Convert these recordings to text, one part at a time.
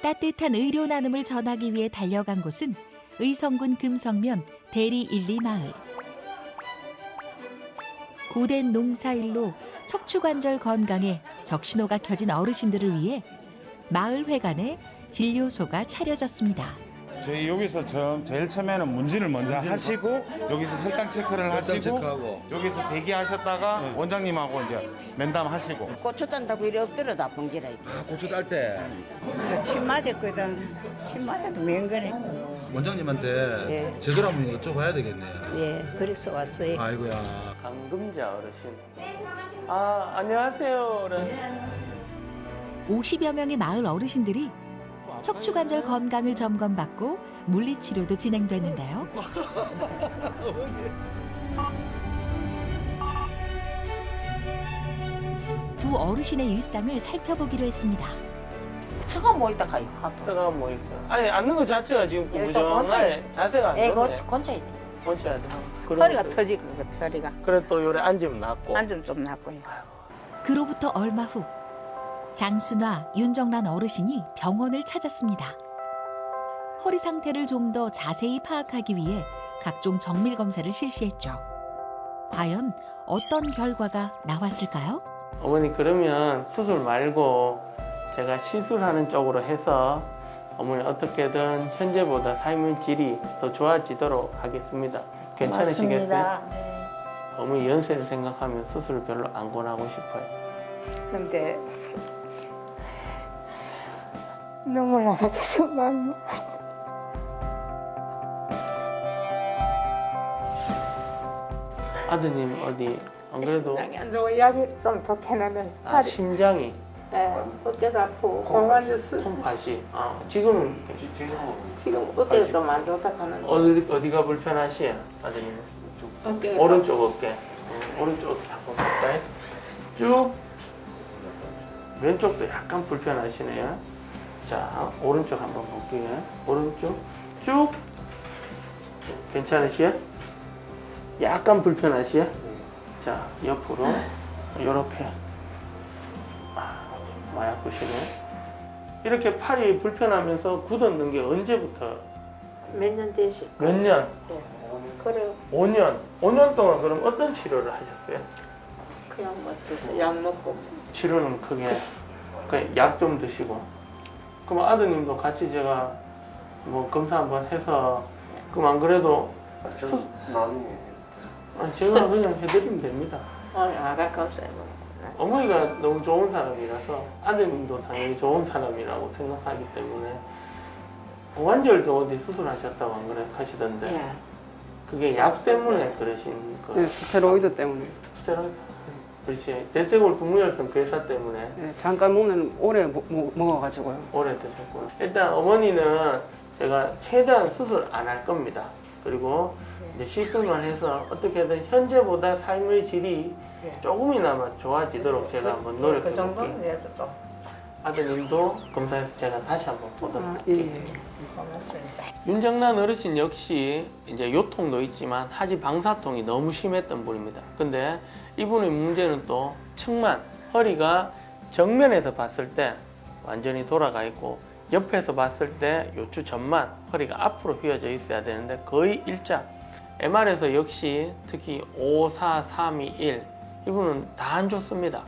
따뜻한 의료 나눔을 전하기 위해 달려간 곳은 의성군 금성면 대리 1, 2마을. 고된 농사일로 척추관절 건강에 적신호가 켜진 어르신들을 위해 마을 회관에 진료소가 차려졌습니다. 저희 여기서 제일 처음에는 문진을 먼저 하시고 여기서 혈당 체크를 하시고 체크하고. 여기서 대기하셨다가 원장님하고 이제 면담하시고 고추 딴다고 이래 엎드려도 아픈 게라. 아, 고추 딸 때. 침 맞았거든. 침 맞아도 맹거네. 원장님한테 예. 제대로 한번 여쭤봐야 되겠네요. 예, 그래서 왔어요. 아이고야. 강금자 어르신. 아, 안녕하세요. 50여 명의 마을 어르신들이 척추관절 건강을 점검받고 물리치료도 진행됐는데요. 두 어르신의 일상을 살펴보기로 했습니다. 서가 모이다 가요. 자세가 뭐 있어요? 아니, 앉는 것 자체가 지금 예, 저 부정하네. 자세가 안 애 좋네. 건차야 돼. 고쳐야 돼. 허리가 터지고 허리가. 그래 또 요래 앉으면 낫고. 앉으면 좀 낫고요. 그로부터 얼마 후 장순화, 윤정란 어르신이 병원을 찾았습니다. 허리 상태를 좀 더 자세히 파악하기 위해 각종 정밀 검사를 실시했죠. 과연 어떤 결과가 나왔을까요? 어머니 그러면 수술 말고 제가 시술하는 쪽으로 해서 어머니 어떻게든 현재보다 삶의 질이 더 좋아지도록 하겠습니다. 괜찮으시겠어요? 맞습니다. 네. 어머니 연세를 생각하면 수술을 별로 안 권하고 싶어요. 근데 눈물 나겠어 마음. 아드님 어디 안 그래도 심장이 안 좋아. 약이 좀 독해내면 아, 심장이 어깨도 아프고 공관절 수술. 콩팥이 지금은 지금 어깨가 좀 안 좋다 하는데 어디가 불편하시요 아드님은? 어깨가 오른쪽 어깨. 오른쪽 어깨 한번 볼까요? 쭉 왼쪽도 약간 불편하시네요. 자 오른쪽 한번 볼게요. 오른쪽 쭉 괜찮으시요? 약간 불편하시요? 자 옆으로 이렇게 많이 아프시네. 이렇게 팔이 불편하면서 굳었는 게 언제부터? 몇 년 되시? 몇 년? 그래 5년. 5년 동안 그럼 어떤 치료를 하셨어요? 그냥 뭐 약 먹고 치료는 크게 약 좀 드시고. 그럼 아드님도 같이 제가 뭐 검사 한번 해서 그럼 안 그래도 제가 그냥 해드리면 됩니다. 아가까 없어요. 어머니가 너무 좋은 사람이라서 아드님도 당연히 좋은 사람이라고 생각하기 때문에 고관절도 어디 수술하셨다고 안 그래 하시던데 예. 그게 약 때문에 그러신 거예요? 네, 스테로이드 때문에. 스테로이드? 그렇지. 대퇴골 근무혈성 괴사 때문에 네, 잠깐 먹는 오래 먹어가지고요. 오래 드셨고요. 일단 어머니는 제가 최대한 수술 안 할 겁니다. 그리고 이제 시술만 해서 어떻게든 현재보다 삶의 질이 조금이나마 좋아지도록 제가 한번 노력해 그 볼게요. 정도는 해도 좀 아드님도 검사해서 제가 다시 한번 보도록 아, 할게요. 예. 고맙습니다. 윤정란 어르신 역시 이제 요통도 있지만 하지 방사통이 너무 심했던 분입니다. 근데 이분의 문제는 또 측만, 허리가 정면에서 봤을 때 완전히 돌아가 있고 옆에서 봤을 때 요추 전만 허리가 앞으로 휘어져 있어야 되는데 거의 일자. MR에서 역시 특히 5, 4, 3, 2, 1 이분은 다 안 좋습니다.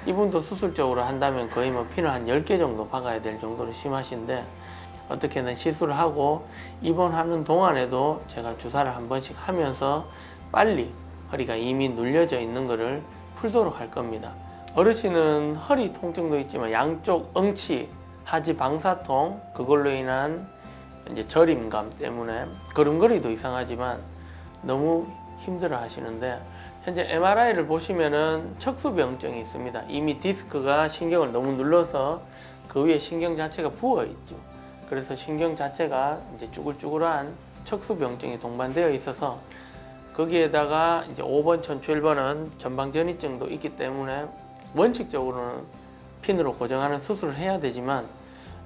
이분도 수술적으로 한다면 거의 뭐 피를 한 10개 정도 박아야 될 정도로 심하신데 어떻게든 시술을 하고 입원하는 동안에도 제가 주사를 한 번씩 하면서 빨리 허리가 이미 눌려져 있는 것을 풀도록 할 겁니다. 어르신은 허리 통증도 있지만 양쪽 엉치, 하지 방사통 그걸로 인한 이제 저림감 때문에 걸음걸이도 이상하지만 너무 힘들어 하시는데 현재 MRI를 보시면은 척수병증이 있습니다. 이미 디스크가 신경을 너무 눌러서 그 위에 신경 자체가 부어 있죠. 그래서 신경 자체가 이제 쭈글쭈글한 척수병증이 동반되어 있어서 거기에다가 이제 5번, 천추 1번은 전방전이증도 있기 때문에 원칙적으로는 핀으로 고정하는 수술을 해야 되지만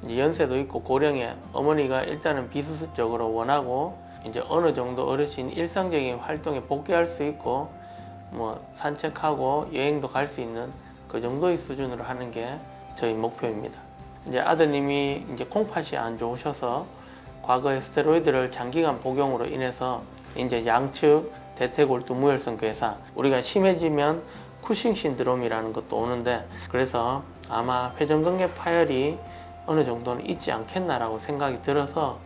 이제 연세도 있고 고령에 어머니가 일단은 비수술적으로 원하고 이제 어느 정도 어르신 일상적인 활동에 복귀할 수 있고 뭐 산책하고 여행도 갈 수 있는 그 정도의 수준으로 하는 게 저희 목표입니다. 이제 아드님이 이제 콩팥이 안 좋으셔서 과거에 스테로이드를 장기간 복용으로 인해서 이제 양측 대퇴골두 무혈성 괴사, 우리가 심해지면 쿠싱 신드롬이라는 것도 오는데, 그래서 아마 회전근개 파열이 어느 정도는 있지 않겠나라고 생각이 들어서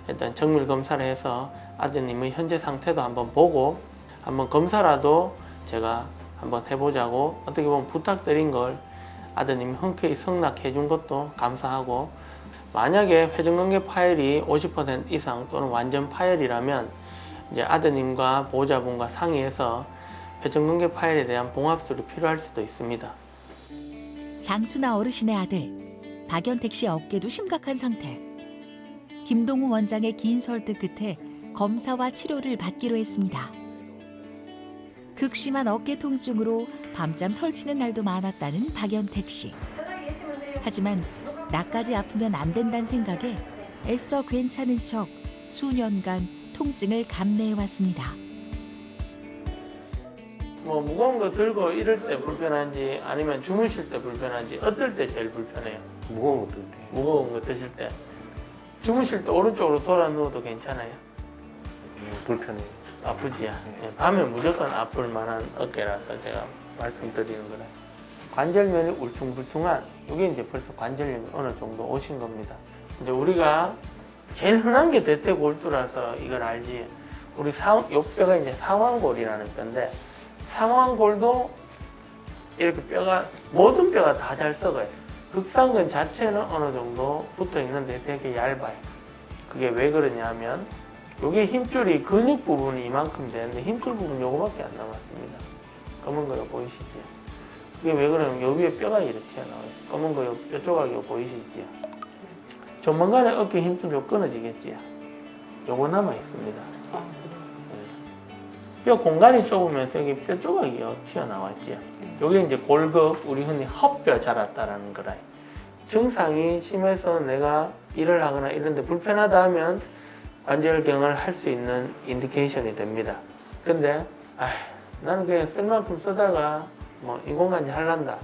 일단 정밀 검사를 해서 아드님의 현재 상태도 한번 보고 한번 검사라도 제가 한번 해보자고 어떻게 보면 부탁드린 걸 아드님이 흔쾌히 승낙해 준 것도 감사하고, 만약에 회전근개 파열이 50% 이상 또는 완전 파열이라면 이제 아드님과 보호자분과 상의해서 회전근개 파열에 대한 봉합술이 필요할 수도 있습니다. 장수나 어르신의 아들 박연택 씨 어깨도 심각한 상태. 김동우 원장의 긴 설득 끝에 검사와 치료를 받기로 했습니다. 극심한 어깨 통증으로 밤잠 설치는 날도 많았다는 박연택 씨. 하지만 나까지 아프면 안 된다는 생각에 애써 괜찮은 척 수년간 통증을 감내해왔습니다. 뭐 무거운 거 들고 이럴 때 불편한지 아니면 주무실 때 불편한지 어떨 때 제일 불편해요? 무거운 것도 있대. 무거운 거 드실 때. 주무실 때 오른쪽으로 돌아 누워도 괜찮아요? 불편해. 아프지야. 예, 밤에 무조건 아플 만한 어깨라서 제가 말씀드리는 거라. 관절면이 울퉁불퉁한, 이게 이제 벌써 관절염이 어느 정도 오신 겁니다. 이제 우리가 제일 흔한 게 대퇴골두라서 이걸 알지. 우리 요 뼈가 이제 상완골이라는 뼈인데, 상완골도 이렇게 뼈가, 모든 뼈가 다 잘 썩어요. 극상근 자체는 어느 정도 붙어 있는데 되게 얇아요. 그게 왜 그러냐면, 요게 힘줄이 근육 부분이 이만큼 되는데 힘줄 부분 요거밖에 안 남았습니다. 검은 거 보이시죠? 그게 왜 그러냐면 요 위에 뼈가 이렇게 나와요. 검은 거 뼈 조각이 보이시죠? 조만간에 어깨 힘줄 요 끊어지겠지요? 요거 남아 있습니다. 뼈 공간이 좁으면 여기 뼈 조각이 튀어나왔지요. 요게 이제 골격, 우리 흔히 헙뼈 자랐다라는 거라. 증상이 심해서 내가 일을 하거나 이런데 불편하다 하면 관절경을 할 수 있는 인디케이션이 됩니다. 근데 나는 그냥 쓸 만큼 쓰다가 뭐 인공관절 할란다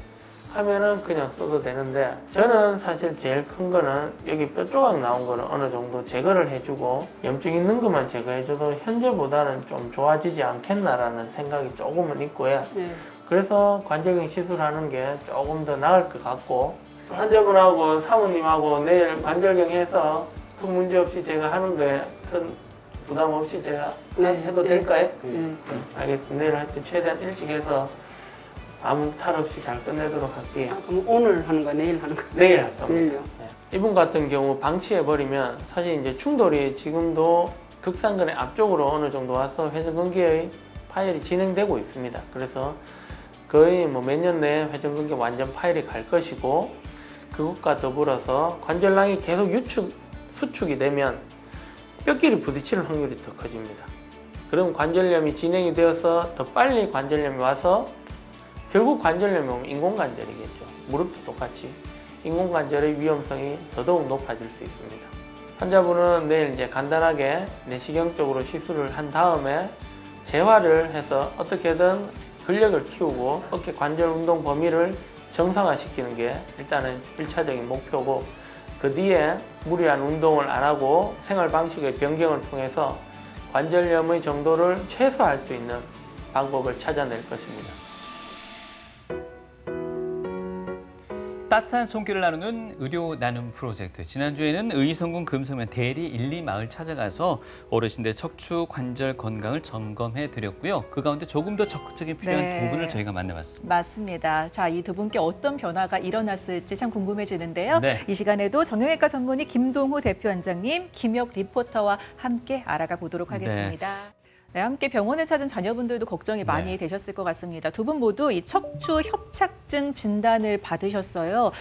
하면은 그냥 써도 되는데, 저는 사실 제일 큰 거는 여기 뼈 조각 나온 거는 어느 정도 제거를 해주고 염증 있는 것만 제거해줘도 현재보다는 좀 좋아지지 않겠나라는 생각이 조금은 있고요. 그래서 관절경 시술하는 게 조금 더 나을 것 같고, 환자분하고 사모님하고 내일 관절경 해서 큰 문제 없이 제가 하는 거에 큰 부담 없이 제가 해도 될까요? 알겠습니다. 내일 하여튼 최대한 일찍 해서 아무 탈 없이 잘 끝내도록 할게요. 그럼 오늘 하는 거, 내일 하는 거? 내일 할 겁니다. 내일요? 네. 이분 같은 경우 방치해버리면 사실 이제 충돌이 지금도 극상근의 앞쪽으로 어느 정도 와서 회전근개의 파열이 진행되고 있습니다. 그래서 거의 뭐 몇 년 내에 회전근개 완전 파열이 갈 것이고, 그것과 더불어서 관절낭이 계속 수축이 되면 뼈끼리 부딪히는 확률이 더 커집니다. 그럼 관절염이 진행이 되어서 더 빨리 관절염이 와서 결국 관절염이 오면 인공관절이겠죠. 무릎도 똑같이 인공관절의 위험성이 더더욱 높아질 수 있습니다. 환자분은 내일 이제 간단하게 내시경적으로 시술을 한 다음에 재활을 해서 어떻게든 근력을 키우고 어깨 관절 운동 범위를 정상화시키는 게 일단은 1차적인 목표고, 그 뒤에 무리한 운동을 안 하고 생활 방식의 변경을 통해서 관절염의 정도를 최소화할 수 있는 방법을 찾아낼 것입니다. 따뜻한 손길을 나누는 의료 나눔 프로젝트. 지난주에는 의성군 금성면 대리 1, 2마을 찾아가서 어르신들 척추 관절 건강을 점검해 드렸고요. 그 가운데 조금 더 적극적인 필요한 두 분을 저희가 만나봤습니다. 맞습니다. 자, 이 두 분께 어떤 변화가 일어났을지 참 궁금해지는데요. 네. 이 시간에도 정형외과 전문의 김동우 대표원장님, 김혁 리포터와 함께 알아가 보도록 하겠습니다. 네, 함께 병원을 찾은 자녀분들도 걱정이 많이 되셨을 것 같습니다. 두 분 모두 이 척추 협착증 진단을 받으셨어요.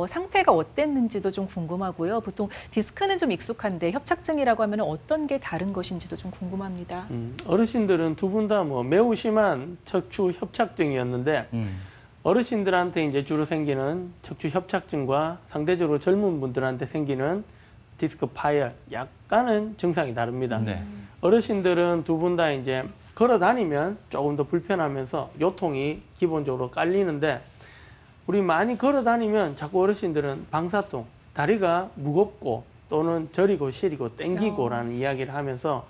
상태가 어땠는지도 좀 궁금하고요. 보통 디스크는 좀 익숙한데 협착증이라고 하면 어떤 게 다른 것인지도 좀 궁금합니다. 어르신들은 두 분 다 뭐 매우 심한 척추 협착증이었는데 어르신들한테 이제 주로 생기는 척추 협착증과 상대적으로 젊은 분들한테 생기는 디스크 파열, 약간은 증상이 다릅니다. 네. 어르신들은 두 분 다 이제 걸어 다니면 조금 더 불편하면서 요통이 기본적으로 깔리는데, 우리 많이 걸어 다니면 자꾸 어르신들은 방사통, 다리가 무겁고 또는 저리고 시리고 땡기고라는 이야기를 하면서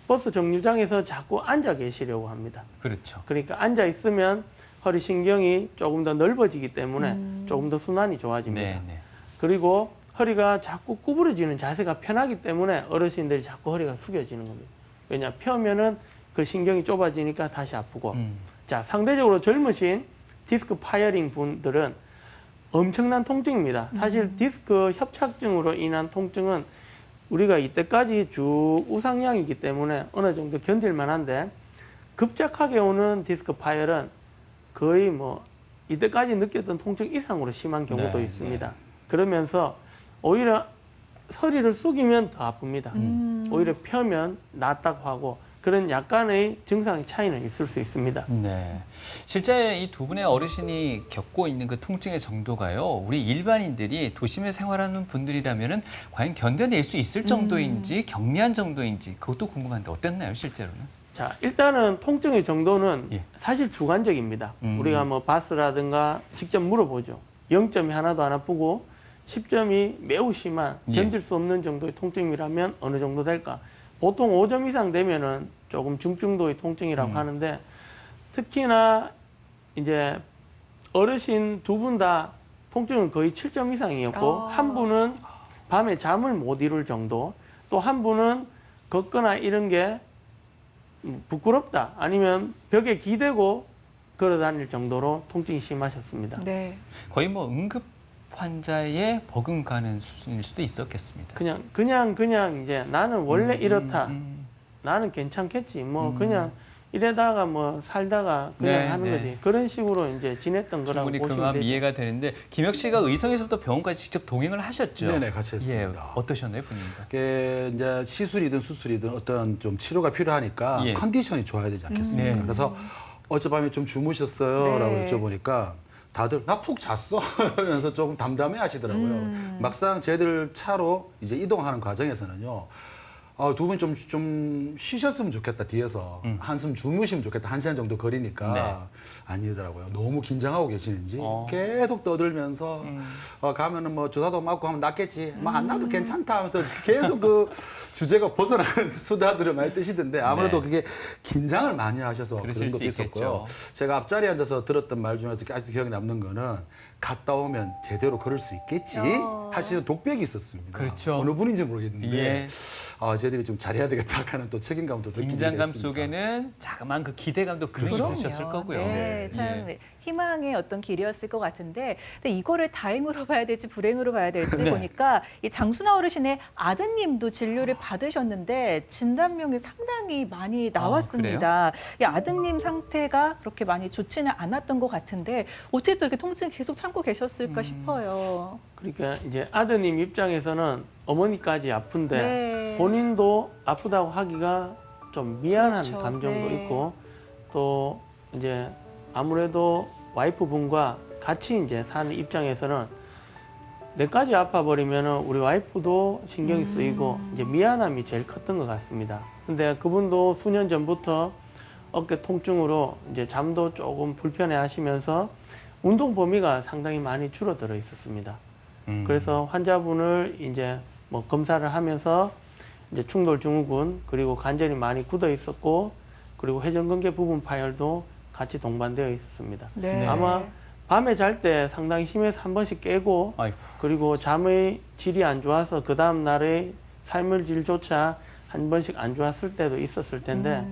버스 정류장에서 자꾸 앉아 계시려고 합니다. 그렇죠. 그러니까 앉아 있으면 허리 신경이 조금 더 넓어지기 때문에 조금 더 순환이 좋아집니다. 네, 네. 그리고 허리가 자꾸 구부러지는 자세가 편하기 때문에 어르신들이 자꾸 허리가 숙여지는 겁니다. 왜냐, 펴면은 그 신경이 좁아지니까 다시 아프고. 자, 상대적으로 젊으신 디스크 파이어링 분들은 엄청난 통증입니다. 사실 디스크 협착증으로 인한 통증은 우리가 이때까지 쭉 우상향이기 때문에 어느 정도 견딜만 한데 급작하게 오는 디스크 파열은 거의 뭐 이때까지 느꼈던 통증 이상으로 심한 경우도 네, 있습니다. 그러면서 오히려 허리를 숙이면 더 아픕니다. 오히려 펴면 낫다고 하고 그런 약간의 증상의 차이는 있을 수 있습니다. 네. 실제 이 두 분의 어르신이 겪고 있는 그 통증의 정도가요. 우리 일반인들이 도심에 생활하는 분들이라면은 과연 견뎌낼 수 있을 정도인지 경미한 정도인지 그것도 궁금한데 어땠나요, 실제로는? 자, 일단은 통증의 정도는 예. 사실 주관적입니다. 우리가 뭐 바스라든가 직접 물어보죠. 0점이 하나도 안 아프고 10점이 매우 심한 예. 견딜 수 없는 정도의 통증이라면 어느 정도 될까? 보통 5점 이상 되면은 조금 중증도의 통증이라고 하는데 특히나 이제 어르신 두 분 다 통증은 거의 7점 이상이었고 한 분은 밤에 잠을 못 이룰 정도, 또 한 분은 걷거나 이런 게 부끄럽다 아니면 벽에 기대고 걸어 다닐 정도로 통증이 심하셨습니다. 네. 거의 뭐 응급 환자의 버금가는 수준일 수도 있었겠습니다. 그냥 이제 나는 원래 이렇다. 나는 괜찮겠지. 뭐 그냥 이래다가 뭐 살다가 그냥 네, 하는 네. 거지. 그런 식으로 이제 지냈던 거라고 충분히 그 보시면 마음 되죠. 이해가 되는데 김혁 씨가 의성에서부터 병원까지 직접 동행을 하셨죠? 네네, 같이 했습니다. 예, 어떠셨나요, 분위기가? 이게 이제 시술이든 수술이든 어떤 좀 치료가 필요하니까 예. 컨디션이 좋아야 되지 않겠습니까? 네. 그래서 어젯밤에 좀 주무셨어요? 네. 라고 여쭤보니까 다들 나 푹 잤어? 하면서 조금 담담해 하시더라고요. 막상 저희들 차로 이제 이동하는 과정에서는요. 두 분 좀 쉬셨으면 좋겠다, 뒤에서. 한숨 주무시면 좋겠다, 1시간 정도 거리니까. 네. 아니더라고요. 너무 긴장하고 계시는지 어. 계속 떠들면서 가면은 뭐 주사도 맞고 하면 낫겠지. 뭐 안 나도 괜찮다 하면서 계속 그 주제가 벗어나는 수다들을 많이 뜨시던데 아무래도 네. 그게 긴장을 많이 하셔서 그러실 그런 것도 수 있겠죠. 있었고요. 제가 앞자리에 앉아서 들었던 말 중에서 아직도 기억에 남는 거는 갔다 오면 제대로 걸을 수 있겠지 하시는 독백이 있었습니다. 그렇죠. 어느 분인지 모르겠는데 예. 저희들이 좀 잘해야 되겠다 하는 또 책임감도 느끼게 긴장감 됐습니다. 속에는 자그마한 그 기대감도 분명히 그럼요. 있으셨을 거고요. 네, 참 예. 희망의 어떤 길이었을 것 같은데, 근데 이거를 다행으로 봐야 될지 불행으로 봐야 될지 네. 보니까 이 장순아 어르신의 아드님도 진료를 받으셨는데 진단명이 상당히 많이 나왔습니다. 이 아드님 상태가 그렇게 많이 좋지는 않았던 것 같은데 어떻게 또 이렇게 통증 계속 참고 계셨을까 싶어요. 그러니까 이제 아드님 입장에서는 어머니까지 아픈데 네. 본인도 아프다고 하기가 좀 미안한 그렇죠. 감정도 네. 있고 또 이제 아무래도 와이프분과 같이 이제 사는 입장에서는 내까지 아파버리면은 우리 와이프도 신경이 쓰이고 이제 미안함이 제일 컸던 것 같습니다. 근데 그분도 수년 전부터 어깨 통증으로 이제 잠도 조금 불편해 하시면서 운동 범위가 상당히 많이 줄어들어 있었습니다. 그래서 환자분을 이제 뭐 검사를 하면서 이제 충돌 증후군 그리고 관절이 많이 굳어 있었고 그리고 회전근개 부분 파열도 같이 동반되어 있었습니다. 네. 아마 밤에 잘 때 상당히 심해서 한 번씩 깨고 아이고. 그리고 잠의 질이 안 좋아서 그 다음 날의 삶의 질조차 한 번씩 안 좋았을 때도 있었을 텐데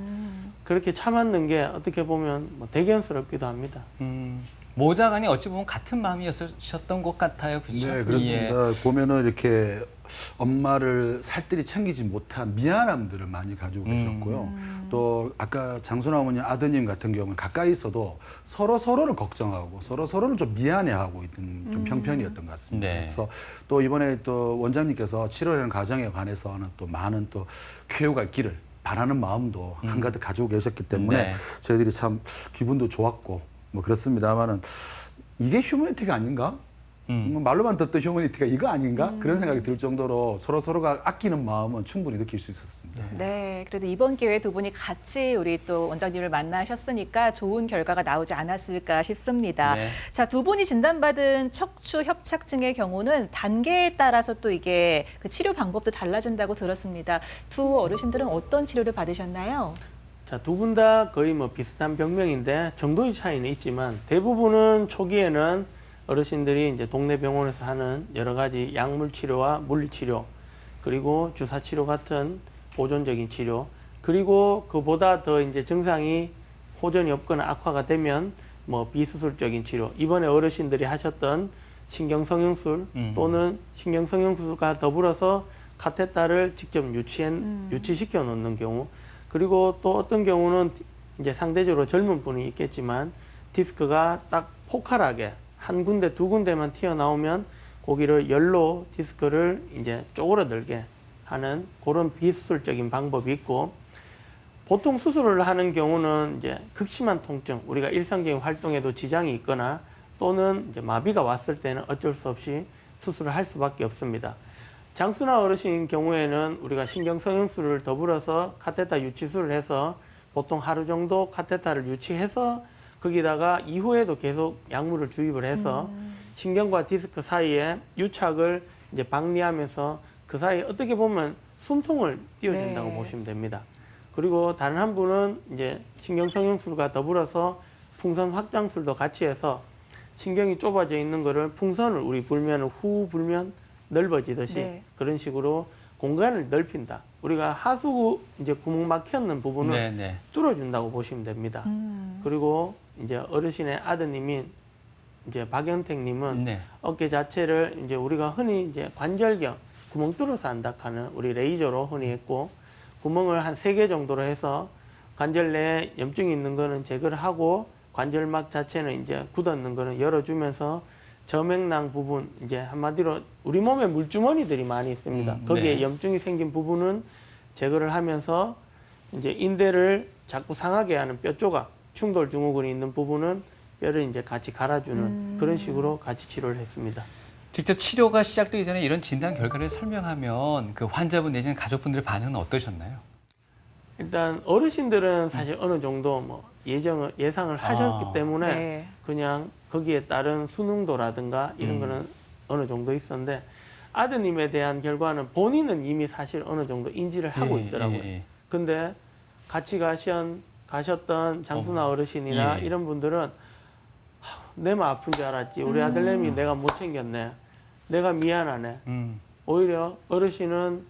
그렇게 참았는 게 어떻게 보면 뭐 대견스럽기도 합니다. 모자간이 어찌 보면 같은 마음이었던 것 같아요. 그렇죠? 네, 그렇습니다. 보면은 이렇게 엄마를 살뜰히 챙기지 못한 미안함들을 많이 가지고 계셨고요. 또 아까 장순아 어머니 아드님 같은 경우는 가까이 있어도 서로를 걱정하고 서로를 좀 미안해하고 있던 좀 형편이었던 것 같습니다. 네. 그래서 또 이번에 또 원장님께서 치료하는 과정에 관해서는 또 많은 또 쾌유갈 길을 바라는 마음도 한가득 가지고 계셨기 때문에 네. 저희들이 참 기분도 좋았고 뭐 그렇습니다만은 이게 휴머니티가 아닌가? 말로만 듣던 휴머니티가 이거 아닌가? 그런 생각이 들 정도로 서로가 아끼는 마음은 충분히 느낄 수 있었습니다. 네, 그래도 이번 기회에 두 분이 같이 우리 또 원장님을 만나셨으니까 좋은 결과가 나오지 않았을까 싶습니다. 네. 자, 두 분이 진단받은 척추 협착증의 경우는 단계에 따라서 또 이게 그 치료 방법도 달라진다고 들었습니다. 두 어르신들은 어떤 치료를 받으셨나요? 자, 두 분 다 거의 뭐 비슷한 병명인데 정도의 차이는 있지만 대부분은 초기에는 어르신들이 이제 동네 병원에서 하는 여러 가지 약물 치료와 물리 치료, 그리고 주사 치료 같은 보존적인 치료, 그리고 그보다 더 이제 증상이 호전이 없거나 악화가 되면 뭐 비수술적인 치료, 이번에 어르신들이 하셨던 신경성형술 또는 신경성형술과 더불어서 카테터를 직접 유치시켜 놓는 경우, 그리고 또 어떤 경우는 이제 상대적으로 젊은 분이 있겠지만 디스크가 딱 포칼하게 한 군데 두 군데만 튀어나오면 거기를 열로 디스크를 이제 쪼그라들게 하는 그런 비수술적인 방법이 있고, 보통 수술을 하는 경우는 이제 극심한 통증, 우리가 일상적인 활동에도 지장이 있거나 또는 이제 마비가 왔을 때는 어쩔 수 없이 수술을 할 수밖에 없습니다. 장수나 어르신 경우에는 우리가 신경성형술을 더불어서 카테터 유치술을 해서 보통 하루 정도 카테터를 유치해서 거기다가 이후에도 계속 약물을 주입을 해서 신경과 디스크 사이에 유착을 이제 박리하면서 그 사이에 어떻게 보면 숨통을 띄워준다고 네. 보시면 됩니다. 그리고 다른 한 분은 이제 신경성형술과 더불어서 풍선 확장술도 같이 해서 신경이 좁아져 있는 거를 풍선을 우리 불면 후 불면 넓어지듯이 네. 그런 식으로 공간을 넓힌다. 우리가 하수 이제 구멍 막혔는 부분을 네, 네. 뚫어준다고 보시면 됩니다. 그리고 이제 어르신의 아드님인 이제 박연택님은 네. 어깨 자체를 이제 우리가 흔히 이제 관절경 구멍 뚫어서 한다하는 우리 레이저로 흔히 했고, 구멍을 한 3개 정도로 해서 관절 내에 염증이 있는 거는 제거를 하고 관절막 자체는 이제 굳었는 거는 열어주면서 저맥낭 부분, 이제 한마디로 우리 몸에 물주머니들이 많이 있습니다. 거기에 네. 염증이 생긴 부분은 제거를 하면서 이제 인대를 자꾸 상하게 하는 뼈 조각, 충돌 증후군이 있는 부분은 뼈를 이제 같이 갈아주는 그런 식으로 같이 치료를 했습니다. 직접 치료가 시작되기 전에 이런 진단 결과를 설명하면 그 환자분 내지는 가족분들의 반응은 어떠셨나요? 일단 어르신들은 사실 어느 정도 뭐 예상을 하셨기 때문에 네. 그냥 거기에 따른 수능도라든가 이런 거는 어느 정도 있었는데, 아드님에 대한 결과는 본인은 이미 사실 어느 정도 인지를 하고 있더라고요. 근데 같이 가셨던 장수나 어르신이나 예. 이런 분들은 내만 아픈 줄 알았지. 우리 아들내미 내가 못 챙겼네. 내가 미안하네. 오히려 어르신은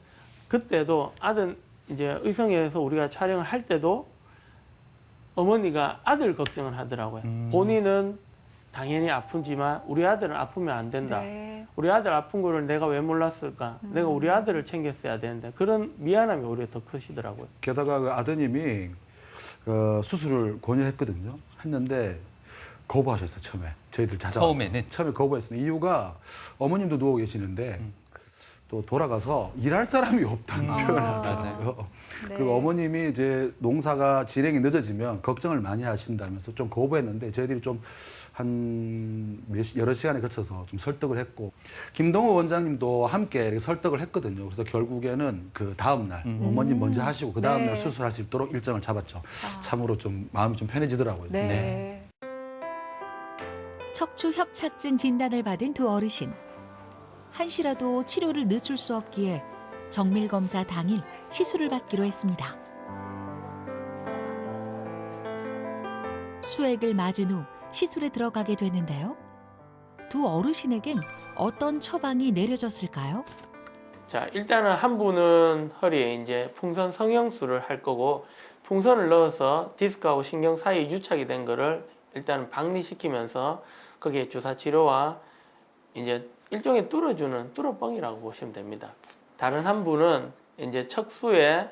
그때도 아들 이제 의성에서 우리가 촬영을 할 때도 어머니가 아들 걱정을 하더라고요. 본인은 당연히 아프지만 우리 아들은 아프면 안 된다. 네. 우리 아들 아픈 거를 내가 왜 몰랐을까? 내가 우리 아들을 챙겼어야 되는데, 그런 미안함이 오히려 더 크시더라고요. 게다가 그 아드님이 수술을 권유했거든요. 했는데 거부하셨어요, 처음에. 저희들 찾아와서. 처음에 거부했습니다. 이유가 어머님도 누워 계시는데 또 돌아가서 일할 사람이 없다는 표현을 하더라고요. 네. 그리고 어머님이 이제 농사가 진행이 늦어지면 걱정을 많이 하신다면서 좀 거부했는데 저희들이 좀 여러 시간에 거쳐서 좀 설득을 했고, 김동호 원장님도 함께 이렇게 설득을 했거든요. 그래서 결국에는 그 다음날 어머님 먼저 하시고 그 다음날 네. 수술할 수 있도록 일정을 잡았죠. 참으로 좀 마음이 좀 편해지더라고요. 네. 척추 협착증 진단을 받은 두 어르신. 한시라도 치료를 늦출 수 없기에 정밀 검사 당일 시술을 받기로 했습니다. 수액을 맞은 후 시술에 들어가게 되는데요. 두 어르신에겐 어떤 처방이 내려졌을까요? 자, 일단은 한 분은 허리에 이제 풍선 성형술을 할 거고, 풍선을 넣어서 디스크하고 신경 사이에 유착이 된 거를 일단은 박리시키면서 거기에 주사 치료와 이제 일종의 뚫어주는 뚫어뻥이라고 보시면 됩니다. 다른 한 분은 이제 척수에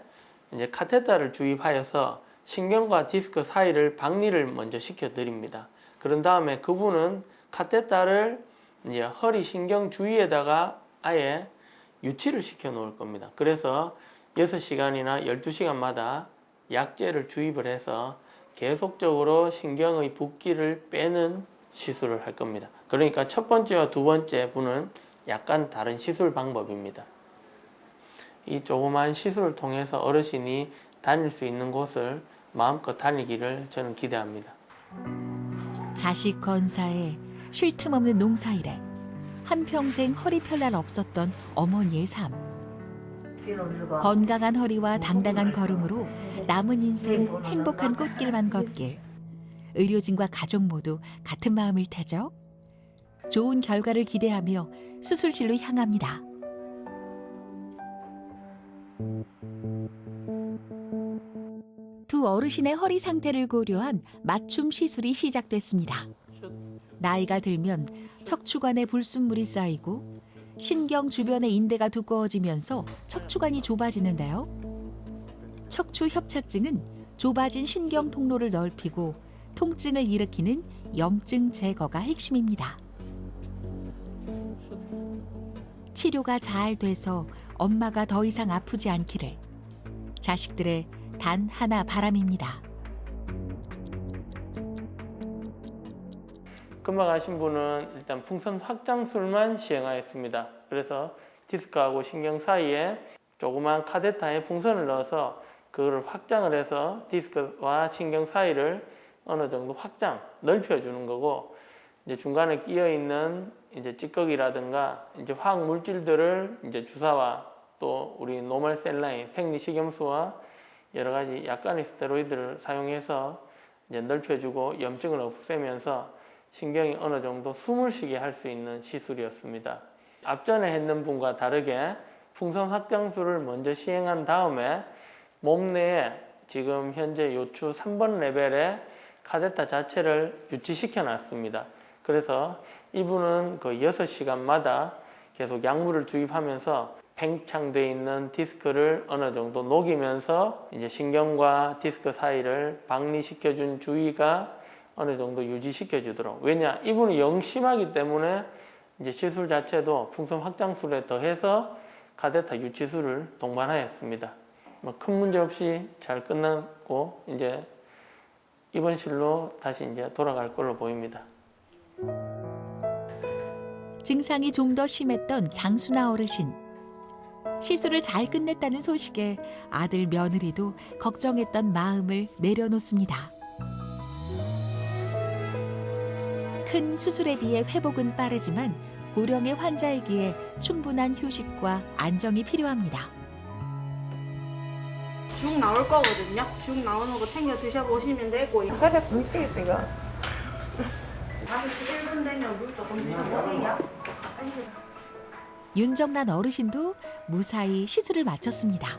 이제 카테터를 주입하여서 신경과 디스크 사이를 박리를 먼저 시켜드립니다. 그런 다음에 그분은 카테터를 이제 허리 신경 주위에다가 아예 유치를 시켜 놓을 겁니다. 그래서 6시간이나 12시간마다 약제를 주입을 해서 계속적으로 신경의 붓기를 빼는 시술을 할 겁니다. 그러니까 첫 번째와 두 번째 분은 약간 다른 시술 방법입니다. 이 조그만 시술을 통해서 어르신이 다닐 수 있는 곳을 마음껏 다니기를 저는 기대합니다. 자식 건사에 쉴 틈 없는 농사일에 한평생 허리 펼 날 없었던 어머니의 삶. 건강한 허리와 당당한 걸음으로 남은 인생 행복한 꽃길만 걷길. 의료진과 가족 모두 같은 마음일 테죠. 좋은 결과를 기대하며 수술실로 향합니다. 두 어르신의 허리 상태를 고려한 맞춤 시술이 시작됐습니다. 나이가 들면 척추관에 불순물이 쌓이고 신경 주변의 인대가 두꺼워지면서 척추관이 좁아지는데요. 척추 협착증은 좁아진 신경 통로를 넓히고 통증을 일으키는 염증 제거가 핵심입니다. 치료가 잘 돼서 엄마가 더 이상 아프지 않기를 자식들의 단 하나 바람입니다. 금방 아신 분은 일단 풍선 확장술만 시행하였습니다. 그래서 디스크하고 신경 사이에 조그만 카데타에 풍선을 넣어서 그거를 확장을 해서 디스크와 신경 사이를 어느 정도 확장, 넓혀주는 거고, 이제 중간에 끼어 있는 이제 찌꺼기라든가 이제 화학 물질들을 이제 주사와 또 우리 노멀 셀라인, 생리식염수와 여러 가지 약간의 스테로이드를 사용해서 이제 넓혀주고 염증을 없애면서 신경이 어느 정도 숨을 쉬게 할 수 있는 시술이었습니다. 앞전에 했는 분과 다르게 풍선 확장술을 먼저 시행한 다음에 몸 내에 지금 현재 요추 3번 레벨의 카데타 자체를 유치시켜 놨습니다. 그래서 이분은 거의 6시간마다 계속 약물을 주입하면서 팽창되어 있는 디스크를 어느 정도 녹이면서 이제 신경과 디스크 사이를 박리시켜준 주의가 어느 정도 유지시켜 주도록. 왜냐, 이분이 영심하기 때문에 이제 시술 자체도 풍선 확장술에 더해서 카데타 유치술을 동반하였습니다. 뭐 큰 문제 없이 잘 끝났고 이제 입원실로 다시 이제 돌아갈 걸로 보입니다. 증상이 좀 더 심했던 장순아 어르신. 시술을 잘 끝냈다는 소식에 아들 며느리도 걱정했던 마음을 내려놓습니다. 큰 수술에 비해 회복은 빠르지만 고령의 환자이기에 충분한 휴식과 안정이 필요합니다. 죽 나올 거거든요. 죽 나오는 거 챙겨 드셔보시면 되고. 그래, 굶지, 이거. 다시 1분 되면 물 조금 드셔보세요. 윤정란 어르신도 무사히 시술을 마쳤습니다.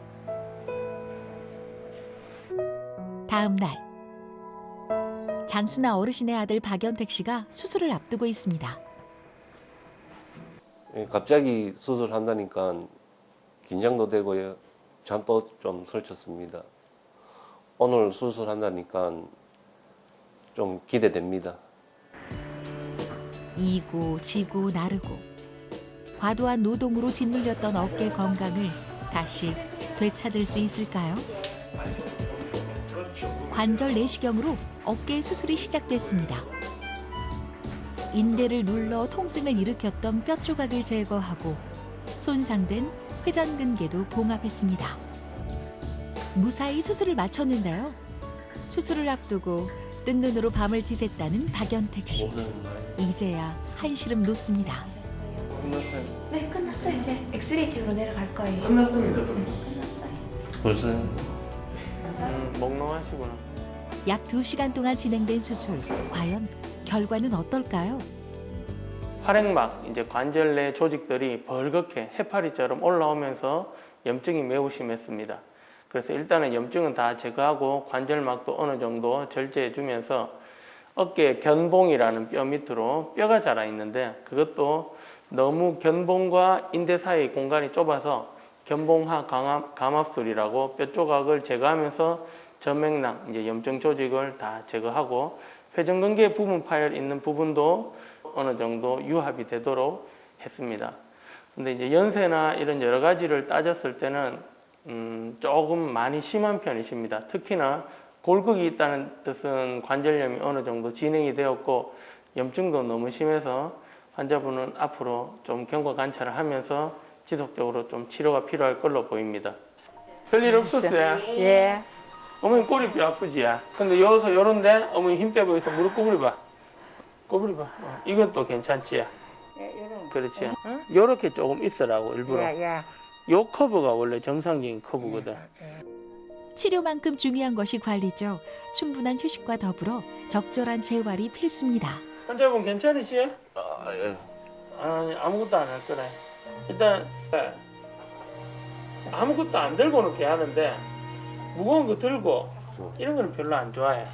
다음 날 장순아 어르신의 아들 박연택 씨가 수술을 앞두고 있습니다. 갑자기 수술한다니까 긴장도 되고요. 잠도 좀 설쳤습니다. 오늘 수술한다니까 좀 기대됩니다. 이고 지고 나르고 과도한 노동으로 짓눌렸던 어깨 건강을 다시 되찾을 수 있을까요? 관절 내시경으로 어깨 수술이 시작됐습니다. 인대를 눌러 통증을 일으켰던 뼈 조각을 제거하고 손상된 회전근개도 봉합했습니다. 무사히 수술을 마쳤는데요. 수술을 앞두고 뜬 눈으로 밤을 지샜다는 박연택 씨. 이제야 한시름 놓습니다. 끝났어요. 네, 끝났어요. 이제 엑스레이 찍으러 내려갈 거예요. 끝났습니다. 끝났어요. 벌써요? 멍롱하시구나. 약 2시간 동안 진행된 수술. 과연 결과는 어떨까요? 활액막, 이제 관절 내 조직들이 벌겋게 해파리처럼 올라오면서 염증이 매우 심했습니다. 그래서 일단은 염증은 다 제거하고 관절막도 어느 정도 절제해주면서 어깨에 견봉이라는 뼈 밑으로 뼈가 자라 있는데 그것도 너무 견봉과 인대 사이 공간이 좁아서 견봉하 감압술이라고 뼈 조각을 제거하면서 전맥낭, 이제 염증 조직을 다 제거하고 회전근개 부분 파열 있는 부분도 어느 정도 유합이 되도록 했습니다. 근데 이제 연세나 이런 여러 가지를 따졌을 때는 조금 많이 심한 편이십니다. 특히나 골극이 있다는 뜻은 관절염이 어느 정도 진행이 되었고 염증도 너무 심해서 환자분은 앞으로 좀 경과 관찰을 하면서 지속적으로 좀 치료가 필요할 걸로 보입니다. 별일 없었어요? 예. 어머니 꼬리뼈 아프지? 근데 여기서 요런데 어머니 힘 빼보여서 무릎 구부려봐. 구부려봐. 이것도 괜찮지? 그렇지. 요렇게 조금 있으라고 일부러. 요 커브가 원래 정상적인 커브거든. 치료만큼 중요한 것이 관리죠. 충분한 휴식과 더불어 적절한 재활이 필수입니다. 환자분 괜찮으시요? 예. 아니, 아무것도 안 할 거래. 일단 아무것도 안 들고는 이렇게 하는데 무거운 거 들고 이런 거는 별로 안 좋아해.